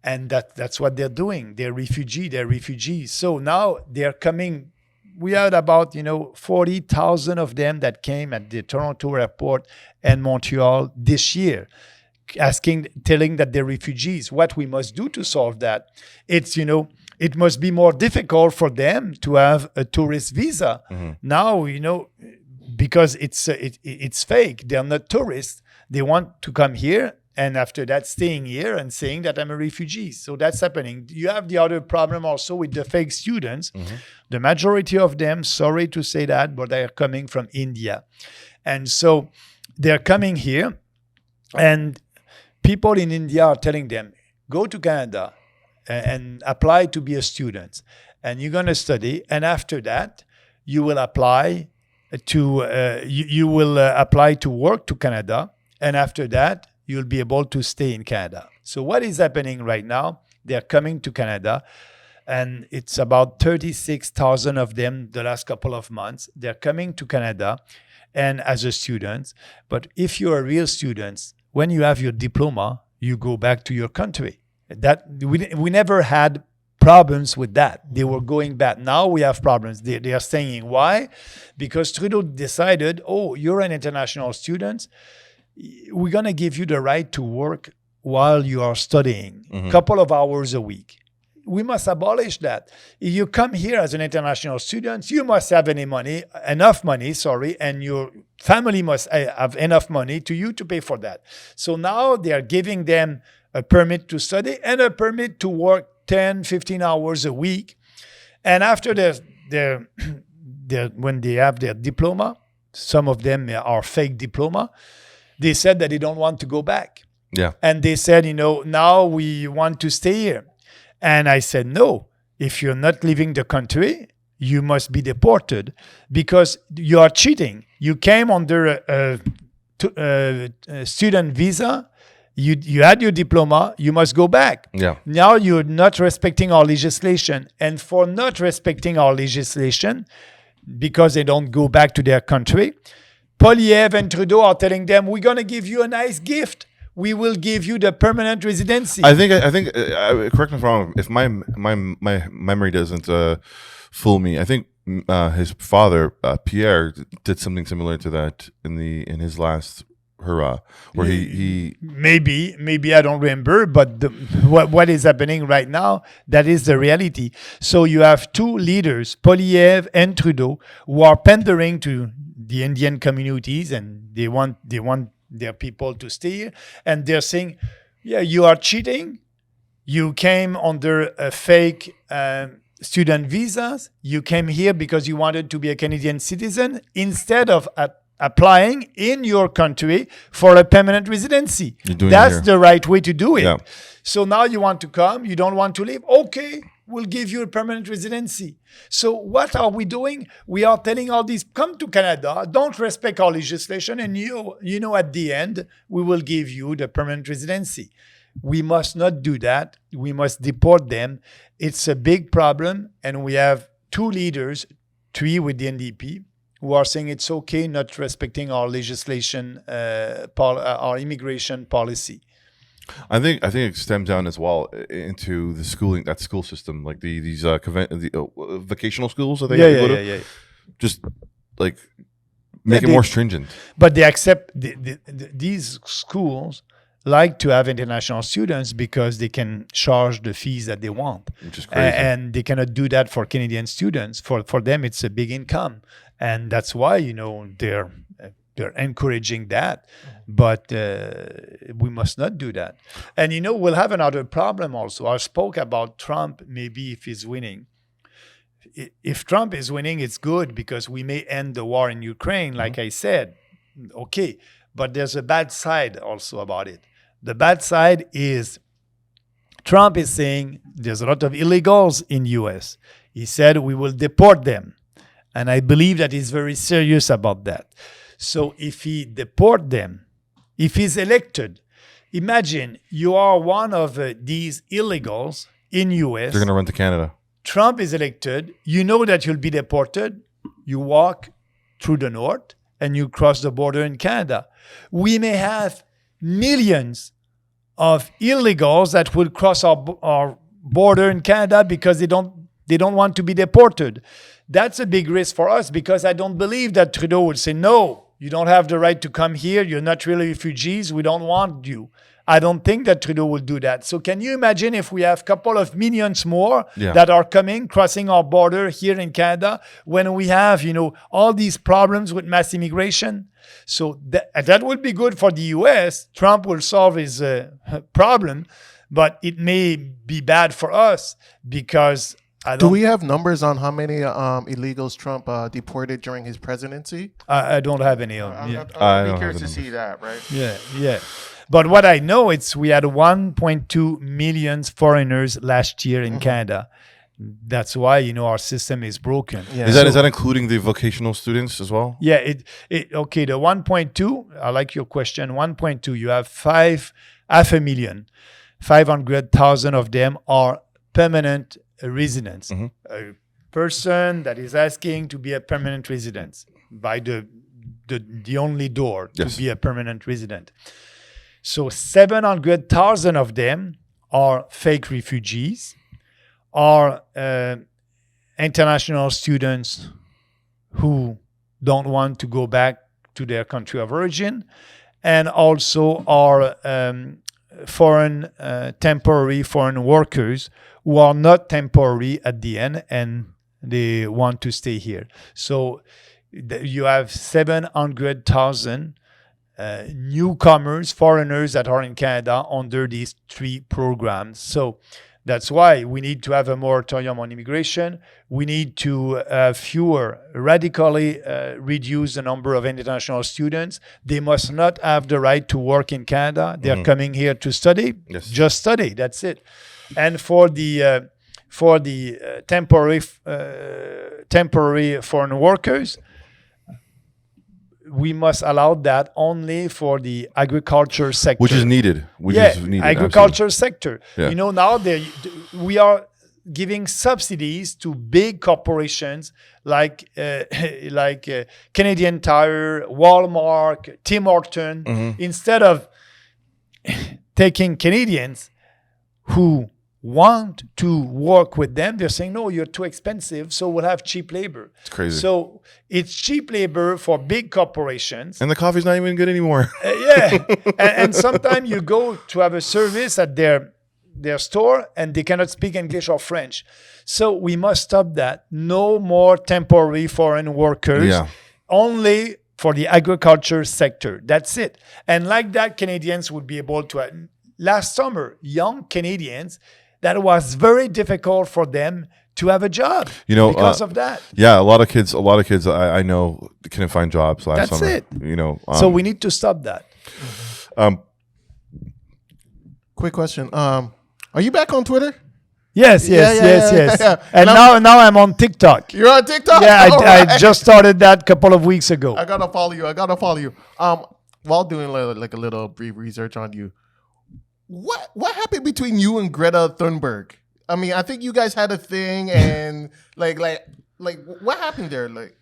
And that's what they're doing. They're refugees. So now they're coming. We had about 40,000 of them that came at the Toronto airport and Montreal this year, telling that they're refugees. What we must do to solve that, it must be more difficult for them to have a tourist visa. Now, because it's fake. They're not tourists. They want to come here, and after that, staying here and saying that I'm a refugee. So that's happening. You have the other problem also with the fake students. The majority of them, sorry to say that, but they are coming from India. And so they're coming here, and people in India are telling them, go to Canada and apply to be a student. And you're going to study. And after that, you will apply to apply to work to Canada. And after that, you'll be able to stay in Canada. So what is happening right now? They're coming to Canada. And it's about 36,000 of them the last couple of months. They're coming to Canada and as a student. But if you're a real student, when you have your diploma, you go back to your country. That we never had problems with that. They were going back. Now we have problems. They are saying, why? Because Trudeau decided, you're an international student. We're going to give you the right to work while you are studying, a couple of hours a week. we must abolish that. If you come here as an international student, you must have enough money, and your family must have enough money to pay for that. So now they are giving them a permit to study and a permit to work 10, 15 hours a week. And after when they have their diploma, some of them are fake diploma, they said that they don't want to go back. Yeah. And they said, now we want to stay here. And I said, no, if you're not leaving the country, you must be deported because you are cheating. You came under a student visa. You had your diploma. You must go back. Yeah. Now you're not respecting our legislation. And for not respecting our legislation, because they don't go back to their country, Poilievre and Trudeau are telling them, we're going to give you a nice gift. We will give you the permanent residency. I think. Correct me if I'm wrong. If my memory doesn't fool me, I think his father Pierre did something similar to that in his last hurrah, where he maybe I don't remember, but what is happening right now, that is the reality. So you have two leaders, Poilievre and Trudeau, who are pandering to the Indian communities, and they want their people to stay here, and they're saying, yeah, you are cheating. You came under a fake student visas. You came here because you wanted to be a Canadian citizen instead of applying in your country for a permanent residency. That's the right way to do it. Yeah. So now you want to come, you don't want to leave. Okay, we'll give you a permanent residency. So what are we doing? We are telling all these, come to Canada, don't respect our legislation, and at the end, we will give you the permanent residency. We must not do that. We must deport them. It's a big problem, and we have two leaders, three with the NDP, who are saying it's okay not respecting our legislation, our immigration policy. I think it stems down as well into the schooling, that school system, like these vocational schools that they have to go to. Yeah. Just like make it more stringent. But they accept these schools like to have international students because they can charge the fees that they want, which is crazy. And they cannot do that for Canadian students. For them, it's a big income, and that's why they're encouraging that, but we must not do that. And we'll have another problem also. I spoke about Trump. Maybe if he's winning, if Trump is winning, it's good because we may end the war in Ukraine, like I said. Okay, but there's a bad side also about it. The bad side is Trump is saying there's a lot of illegals in U.S. He said we will deport them, and I believe that he's very serious about that. So if he deport them, if he's elected, imagine you are one of these illegals in U.S. They're going to run to Canada. Trump is elected. You know that you'll be deported. You walk through the north and you cross the border in Canada. We may have millions of illegals that will cross our border in Canada because they don't want to be deported. That's a big risk for us because I don't believe that Trudeau would say, no, you don't have the right to come here. You're not really refugees. We don't want you. I don't think that Trudeau will do that. So can you imagine if we have a couple of millions more that are crossing our border here in Canada when we have, all these problems with mass immigration? So that would be good for the U.S. Trump will solve his problem, but it may be bad for us because do we have numbers on how many illegals Trump deported during his presidency? I don't have any. I'd be curious to see that, right? Yeah. But what I know, we had 1.2 million foreigners last year in Canada. That's why our system is broken. Yeah. Is that including the vocational students as well? Yeah. Okay. The 1.2. I like your question. 1.2. You have 500,000. 500,000 of them are permanent residents. Mm-hmm. A person that is asking to be a permanent resident by the only door to be a permanent resident. So 700,000 of them are fake refugees, are international students who don't want to go back to their country of origin, and also are temporary foreign workers who are not temporary at the end and they want to stay here. So you have 700,000 newcomers, foreigners that are in Canada under these 3 programs. So that's why we need to have a moratorium on immigration. We need to radically reduce the number of international students. They must not have the right to work in Canada. They're coming here to study. Yes. Just study. That's it. And for the temporary foreign workers, we must allow that only for the agriculture sector. Which is needed. Agriculture absolutely. sector. Yeah. Now we are giving subsidies to big corporations like Canadian Tire, Walmart, Tim Horton, instead of taking Canadians who want to work with them. They're saying, no, you're too expensive, so we'll have cheap labor. It's crazy. So it's cheap labor for big corporations. And the coffee's not even good anymore. And sometimes you go to have a service at their store and they cannot speak English or French. So we must stop that. No more temporary foreign workers. Yeah. Only for the agriculture sector. That's it. And like that, Canadians would be able to... Last summer, young Canadians, that was very difficult for them to have a job because of that. Yeah, a lot of kids I know couldn't find jobs last summer. That's it. So we need to stop that. Quick question. Are you back on Twitter? Yes. And now I'm on TikTok. You're on TikTok? Yeah, I just started that a couple of weeks ago. I gotta follow you. While doing like a little brief research on you, what happened between you and Greta Thunberg? I mean, I think you guys had a thing, and like what happened there? Like,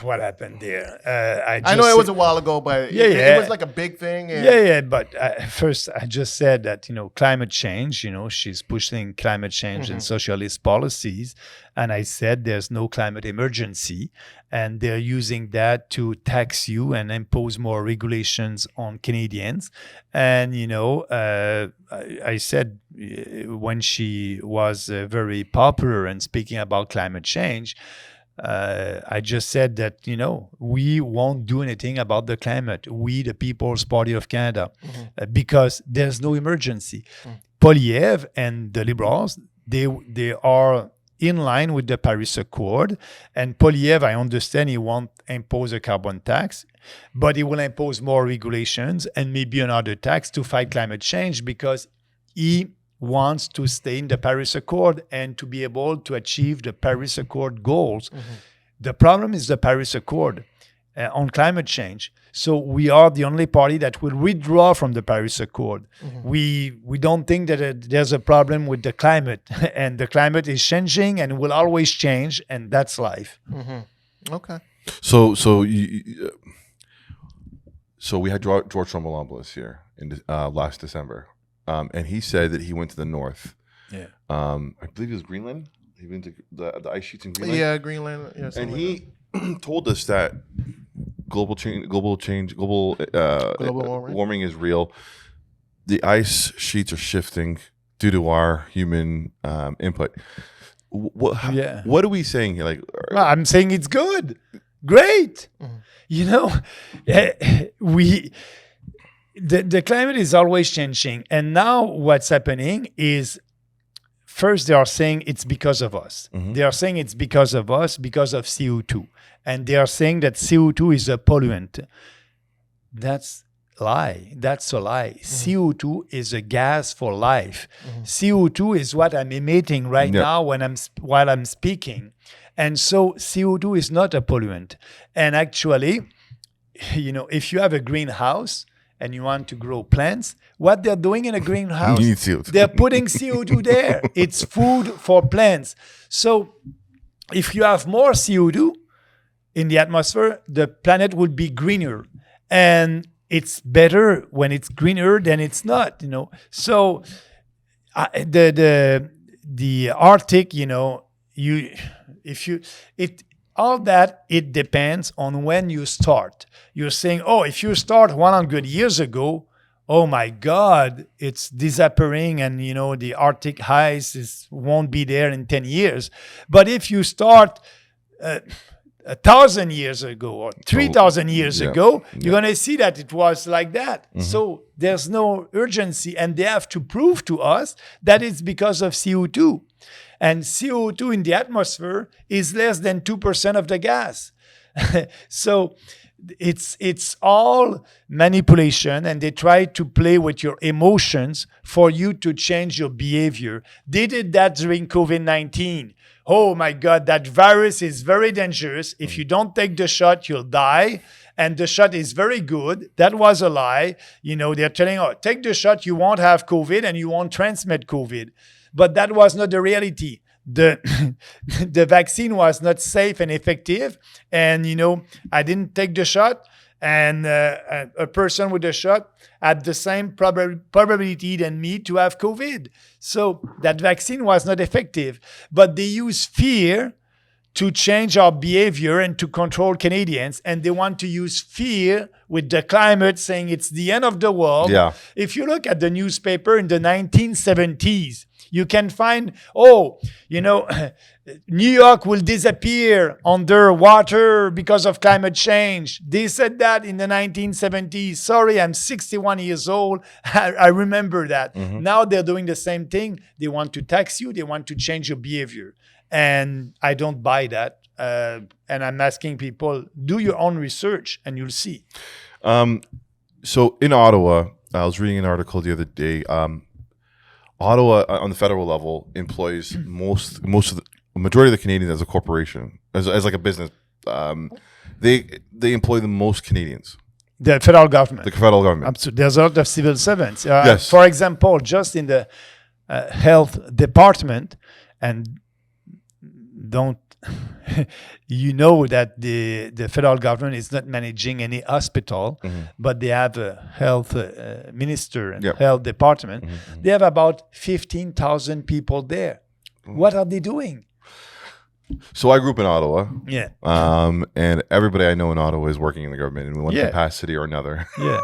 what happened there? I know it was a while ago, but it was like a big thing. And But first, I just said that climate change. She's pushing climate change and socialist policies, and I said there's no climate emergency, and they're using that to tax you and impose more regulations on Canadians. And I said when she was very popular and speaking about climate change. I just said that, we won't do anything about the climate. We, the People's Party of Canada, because there's no emergency. Poilievre and the Liberals, they are in line with the Paris Accord. And Poilievre, I understand he won't impose a carbon tax, but he will impose more regulations and maybe another tax to fight climate change because he wants to stay in the Paris Accord and to be able to achieve the Paris Accord goals. The problem is the Paris Accord on climate change. So we are the only party that will withdraw from the Paris Accord. We don't think that there's a problem with the climate, and the climate is changing and will always change, and that's life. Okay. So we had George Trombolopoulos here in last December. And he said that he went to the north. Yeah. I believe it was Greenland. He went to the ice sheets in Greenland. Yeah, Greenland. Yeah, and he told us that global warming is real. The ice sheets are shifting due to our human input. What are we saying here? Well, I'm saying it's good, great. The climate is always changing. And now what's happening is, first they are saying it's because of us. They are saying it's because of us, because of CO2. And they are saying that CO2 is a pollutant. That's a lie. CO2 is a gas for life. CO2 is what I'm emitting right now while I'm speaking. And so CO2 is not a pollutant. And actually, if you have a greenhouse, and you want to grow plants, what they're doing in a greenhouse, you need CO2. They're putting CO2 there. It's food for plants. So if you have more CO2 in the atmosphere, the planet would be greener. And it's better when it's greener than it's not, So the Arctic, all that, it depends on when you start. You're saying, if you start 100 years ago, oh my God, it's disappearing, and the Arctic ice won't be there in 10 years. But if you start 1,000 years ago or 3,000 years ago, you're going to see that it was like that. Mm-hmm. So there's no urgency, and they have to prove to us that it's because of CO2. And CO2 in the atmosphere is less than 2% of the gas. So it's all manipulation, and they try to play with your emotions for you to change your behavior. They did that during COVID-19. Oh my God, that virus is very dangerous. If you don't take the shot, you'll die. And the shot is very good. That was a lie. They're telling, take the shot, you won't have COVID and you won't transmit COVID. But that was not the reality. The vaccine was not safe and effective. And, I didn't take the shot. And a person with a shot had the same probability than me to have COVID. So that vaccine was not effective. But they use fear to change our behavior and to control Canadians. And they want to use fear with the climate, saying it's the end of the world. Yeah. If you look at the newspaper in the 1970s, you can find, New York will disappear underwater because of climate change. They said that in the 1970s. Sorry, I'm 61 years old. I remember that. Mm-hmm. Now they're doing the same thing. They want to tax you. They want to change your behavior. And I don't buy that. And I'm asking people, do your own research and you'll see. So in Ottawa, I was reading an article the other day. Ottawa, on the federal level, employs most of the majority of the Canadians as a corporation, as like a business. They employ the most Canadians. The federal government. The federal government. Absolutely. There's a lot of civil servants. Yes. For example, just in the health department, and don't that the federal government is not managing any hospital, mm-hmm. but they have a health minister and health department. Mm-hmm. They have about 15,000 people there. Mm-hmm. What are they doing? So I grew up in Ottawa. Yeah. And everybody I know in Ottawa is working in the government in one capacity or another. Yeah.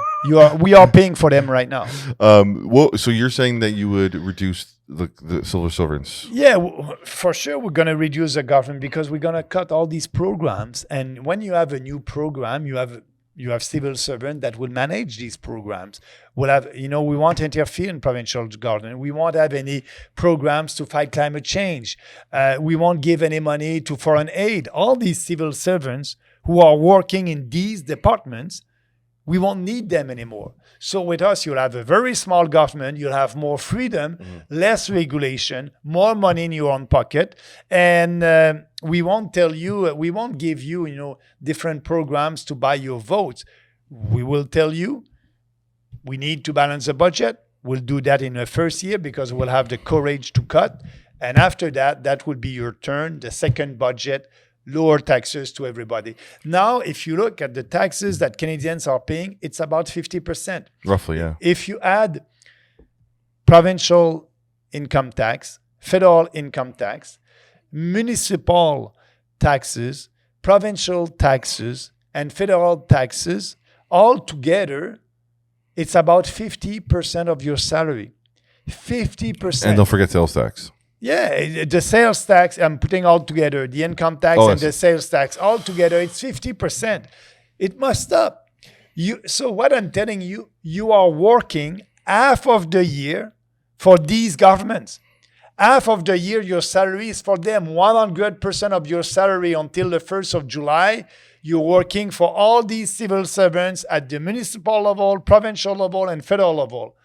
We are paying for them right now. So you're saying that you would reduce the civil servants? Yeah, for sure we're going to reduce the government because we're going to cut all these programs. And when you have a new program, you have civil servants that will manage these programs. We'll have, we won't interfere in provincial government. We won't have any programs to fight climate change. We won't give any money to foreign aid. All these civil servants who are working in these departments, we won't need them anymore. So with us, you'll have a very small government. You'll have more freedom, less regulation, more money in your own pocket. And we won't give you, different programs to buy your votes. We will tell you, we need to balance the budget. We'll do that in the first year because we'll have the courage to cut. And after that, that will be your turn, the second budget, lower taxes to everybody. Now, if you look at the taxes that Canadians are paying, it's about 50%. Roughly, yeah. If you add provincial income tax, federal income tax, municipal taxes, provincial taxes, and federal taxes, all together, it's about 50% of your salary. 50%. And don't forget sales tax. Yeah, the sales tax, I'm putting all together, the income tax and the sales tax, all together, it's 50%. It must stop. So what I'm telling you, you are working half of the year for these governments. Half of the year, your salary is for them. 100% of your salary until the 1st of July, you're working for all these civil servants at the municipal level, provincial level, and federal level.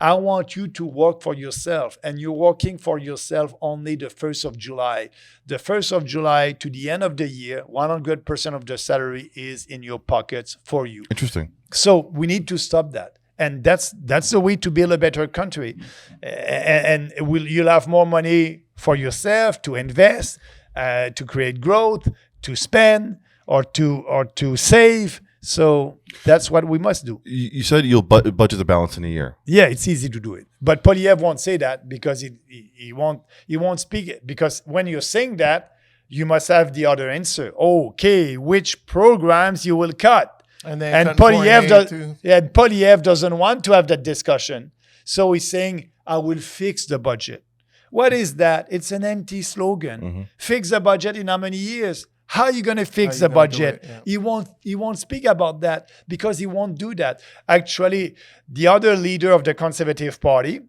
I want you to work for yourself, and you're working for yourself only the 1st of July. The 1st of July to the end of the year, 100% of the salary is in your pockets for you. Interesting. So we need to stop that. And that's the way to build a better country. And you'll have more money for yourself to invest, to create growth, to spend, or to save. So that's what we must do. You said you'll budget the balance in a year. Yeah, it's easy to do it. But Polyev won't say that because he won't speak it. Because when you're saying that, you must have the other answer. Okay, which programs you will cut? And Polyev doesn't want to have that discussion. So he's saying, I will fix the budget. What is that? It's an empty slogan. Mm-hmm. Fix the budget in how many years? How are you going to fix the budget? He won't speak about that because he won't do that. Actually, the other leader of the Conservative Party,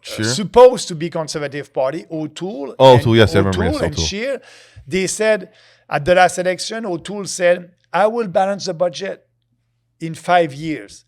supposed to be Conservative Party, O'Toole. O'Toole, yes, I remember. O'Toole and Scheer, they said at the last election, O'Toole said, I will balance the budget in 5 years.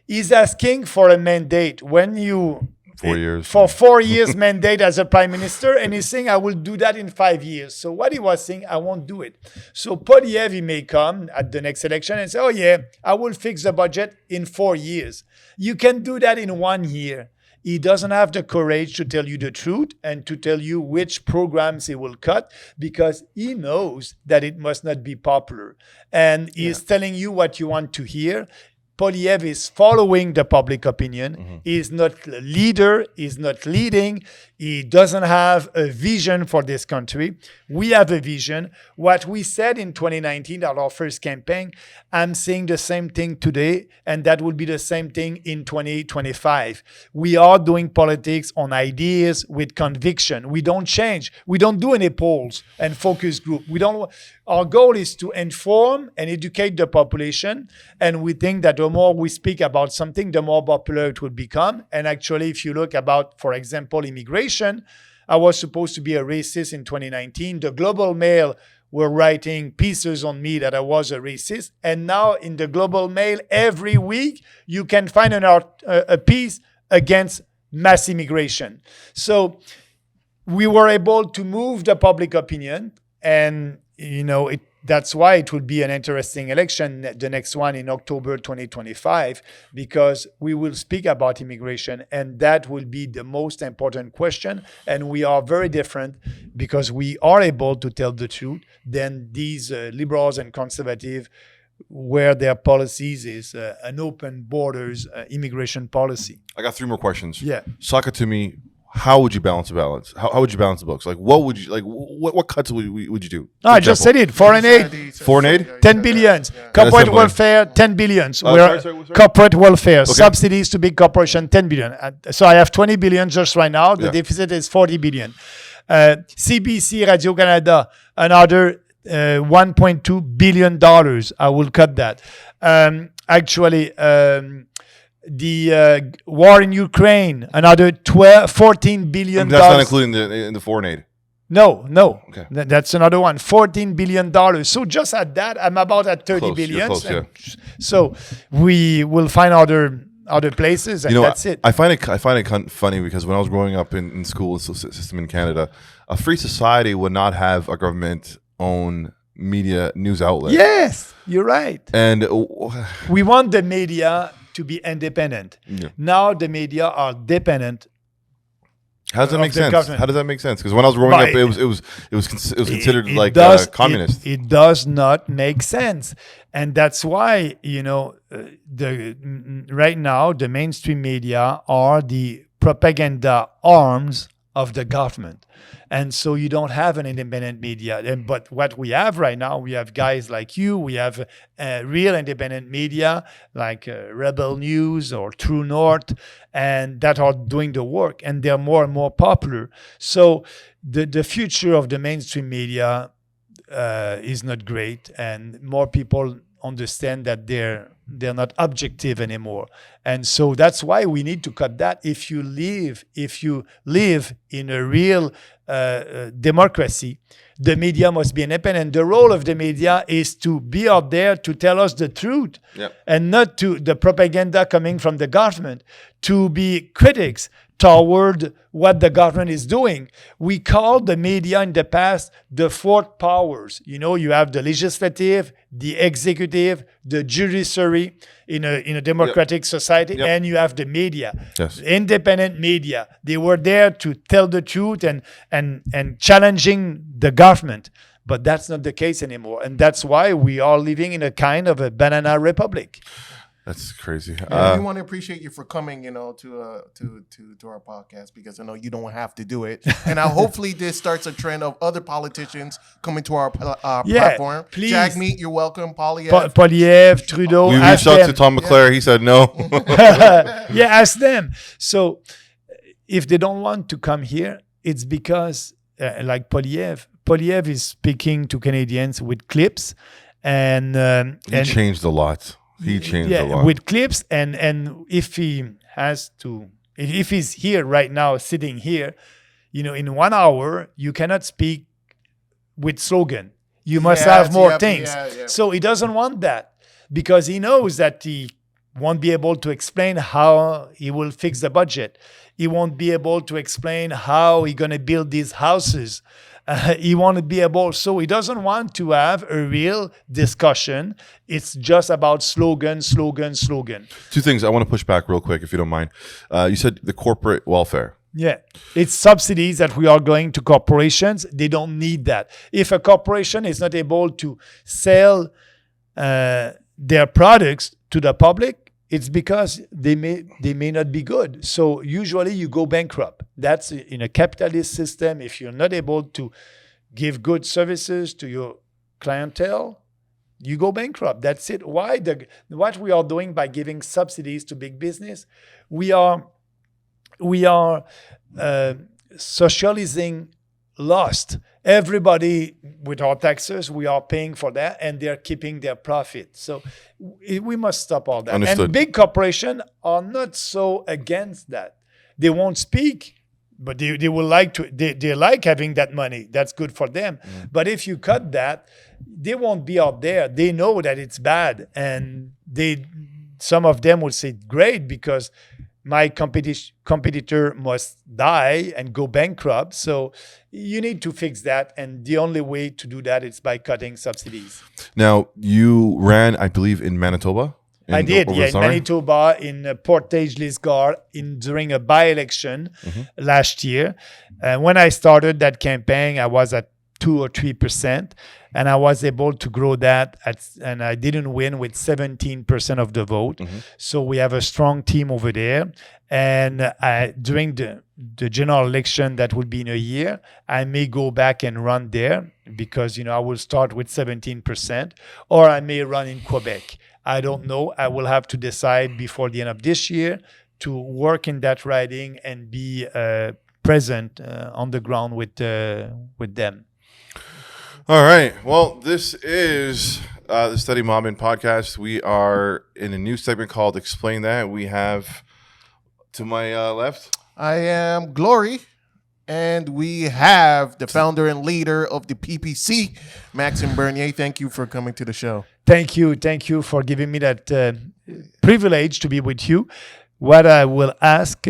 He's asking for a mandate. When you 4 years. For 4 years mandate as a prime minister, and he's saying, I will do that in 5 years. So what he was saying, I won't do it. So Polyev, he may come at the next election and say, oh yeah, I will fix the budget in 4 years. You can do that in 1 year. He doesn't have the courage to tell you the truth and to tell you which programs he will cut because he knows that it must not be popular. And he's telling you what you want to hear. Polyev is following the public opinion. Mm-hmm. He's not a leader. He's not leading. He doesn't have a vision for this country. We have a vision. What we said in 2019 at our first campaign, I'm saying the same thing today, and that will be the same thing in 2025. We are doing politics on ideas with conviction. We don't change. We don't do any polls and focus group. Our goal is to inform and educate the population, and we think that the more we speak about something, the more popular it will become. And actually, if you look about, for example, immigration, I was supposed to be a racist in 2019. The Global Mail were writing pieces on me that I was a racist. And now in the Global Mail, every week, you can find a piece against mass immigration. So we were able to move the public opinion, and that's why it will be an interesting election, the next one in October 2025, because we will speak about immigration, and that will be the most important question. And we are very different because we are able to tell the truth than these liberals and conservatives, where their policies is an open borders immigration policy. I got 3 more questions. Yeah. Suck it to me. How would you balance the balance? How would you balance the books? Like, what would you what cuts would you do? No, I just said it. Foreign aid. 10 billions. Corporate welfare, 10 billions. Sorry. Corporate welfare, subsidies to big corporation, 10 billion. So I have 20 billion just right now. The deficit is 40 billion. CBC, Radio-Canada, another $1.2 billion. I will cut that. The war in Ukraine, another $14 billion. And that's not including the foreign aid. No. Okay. That's another one. $14 billion. So just at that, I'm about at 30 billion. Close, yeah. So we will find other places, and that's it. I find it funny because when I was growing up in school system in Canada, a free society would not have a government-owned media news outlet. Yes, you're right. And we want the media to be independent. Yeah. Now the media are dependent. How does that make sense? How does that make sense? Because when I was growing up, it was considered communist. It does not make sense, and that's why right now the mainstream media are the propaganda arms of the government. And so you don't have an independent media. But what we have right now, we have guys like you. We have real independent media like Rebel News or True North, and that are doing the work. And they're more and more popular. So the future of the mainstream media is not great. And more people understand that they're not objective anymore. And so that's why we need to cut that. If you live in a real democracy, the media must be independent. The role of the media is to be out there to tell us the truth, and not to the propaganda coming from the government, to be critics toward what the government is doing. We called the media in the past the 4 powers. You have the legislative, the executive, the judiciary in a democratic society, and you have the media, independent media. They were there to tell the truth and challenging the government. But that's not the case anymore. And that's why we are living in a kind of a banana republic. That's crazy. We want to appreciate you for coming, to our podcast, because I know you don't have to do it, and hopefully this starts a trend of other politicians coming to our platform. Please. Jagmeet, you're welcome. Polyev, Polyev, Trudeau. We reached out to Tom McClare. He said no. Ask them. So if they don't want to come here, it's because like Polyev is speaking to Canadians with clips, and he changed a lot. He changed a lot with clips, and if he's here right now, sitting here, in 1 hour you cannot speak with slogan. You must have more things. So he doesn't want that, because he knows that he won't be able to explain how he will fix the budget. He won't be able to explain how he's going to build these houses. He won't be able, so he doesn't want to have a real discussion. It's just about slogan. Two things I want to push back real quick, if you don't mind. You said the corporate welfare. Yeah, it's subsidies that we are going to corporations. They don't need that. If a corporation is not able to sell their products to the public, it's because they may not be good. So usually you go bankrupt. That's in a capitalist system. If you're not able to give good services to your clientele, you go bankrupt. That's it. What we are doing by giving subsidies to big business, we are socializing lost. Everybody, with our taxes, we are paying for that, and they're keeping their profit. So we must stop all that. Understood. And big corporations are not so against that. They won't speak, but they will like to. They like having that money. That's good for them. But if you cut that, they won't be out there. They know that it's bad, and some of them will say, "Great," because my competitor must die and go bankrupt. So you need to fix that. And the only way to do that is by cutting subsidies. Now, you ran, I believe, in Manitoba? I did, in Manitoba, in Portage-Lisgar, during a by-election last year. When I started that campaign, I was at 2 or 3%, and I was able to grow that, and I didn't win with 17% of the vote. So we have a strong team over there. And during the general election that will be in a year, I may go back and run there, because I will start with 17%, or I may run in Quebec. I don't know. I will have to decide before the end of this year to work in that riding and be present on the ground with them. All right. Well, this is the Steady Mobbin Podcast. We are in a new segment called Explain That. We have, to my left, I am Glory, and we have the founder and leader of the PPC, Maxime Bernier. Thank you for coming to the show. Thank you for giving me that privilege to be with you. What I will ask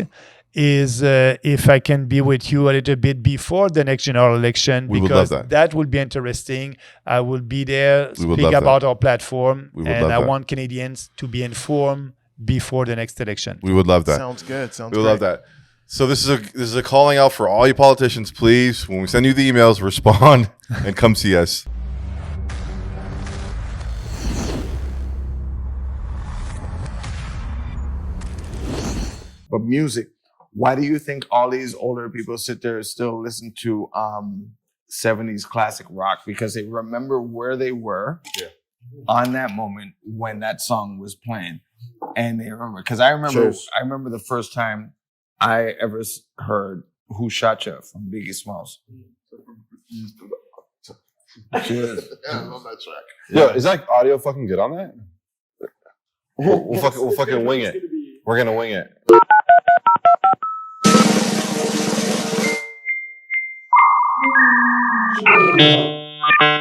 is if I can be with you a little bit before the next general election, because that will be interesting. I will be there, speak about our platform, and I want Canadians to be informed before the next election. We would love that. Sounds good. We would love that. So this is a calling out for all you politicians. Please, when we send you the emails, respond and come see us. But music, why do you think all these older people sit there and still listen to 70s classic rock? Because they remember where they were on that moment when that song was playing. And they remember, because I remember the first time I ever heard Who Shot Ya from Biggie Smalls. Cheers. Yeah, I love that track. Yo, is that audio fucking good on that? We'll fucking wing it. We're gonna wing it.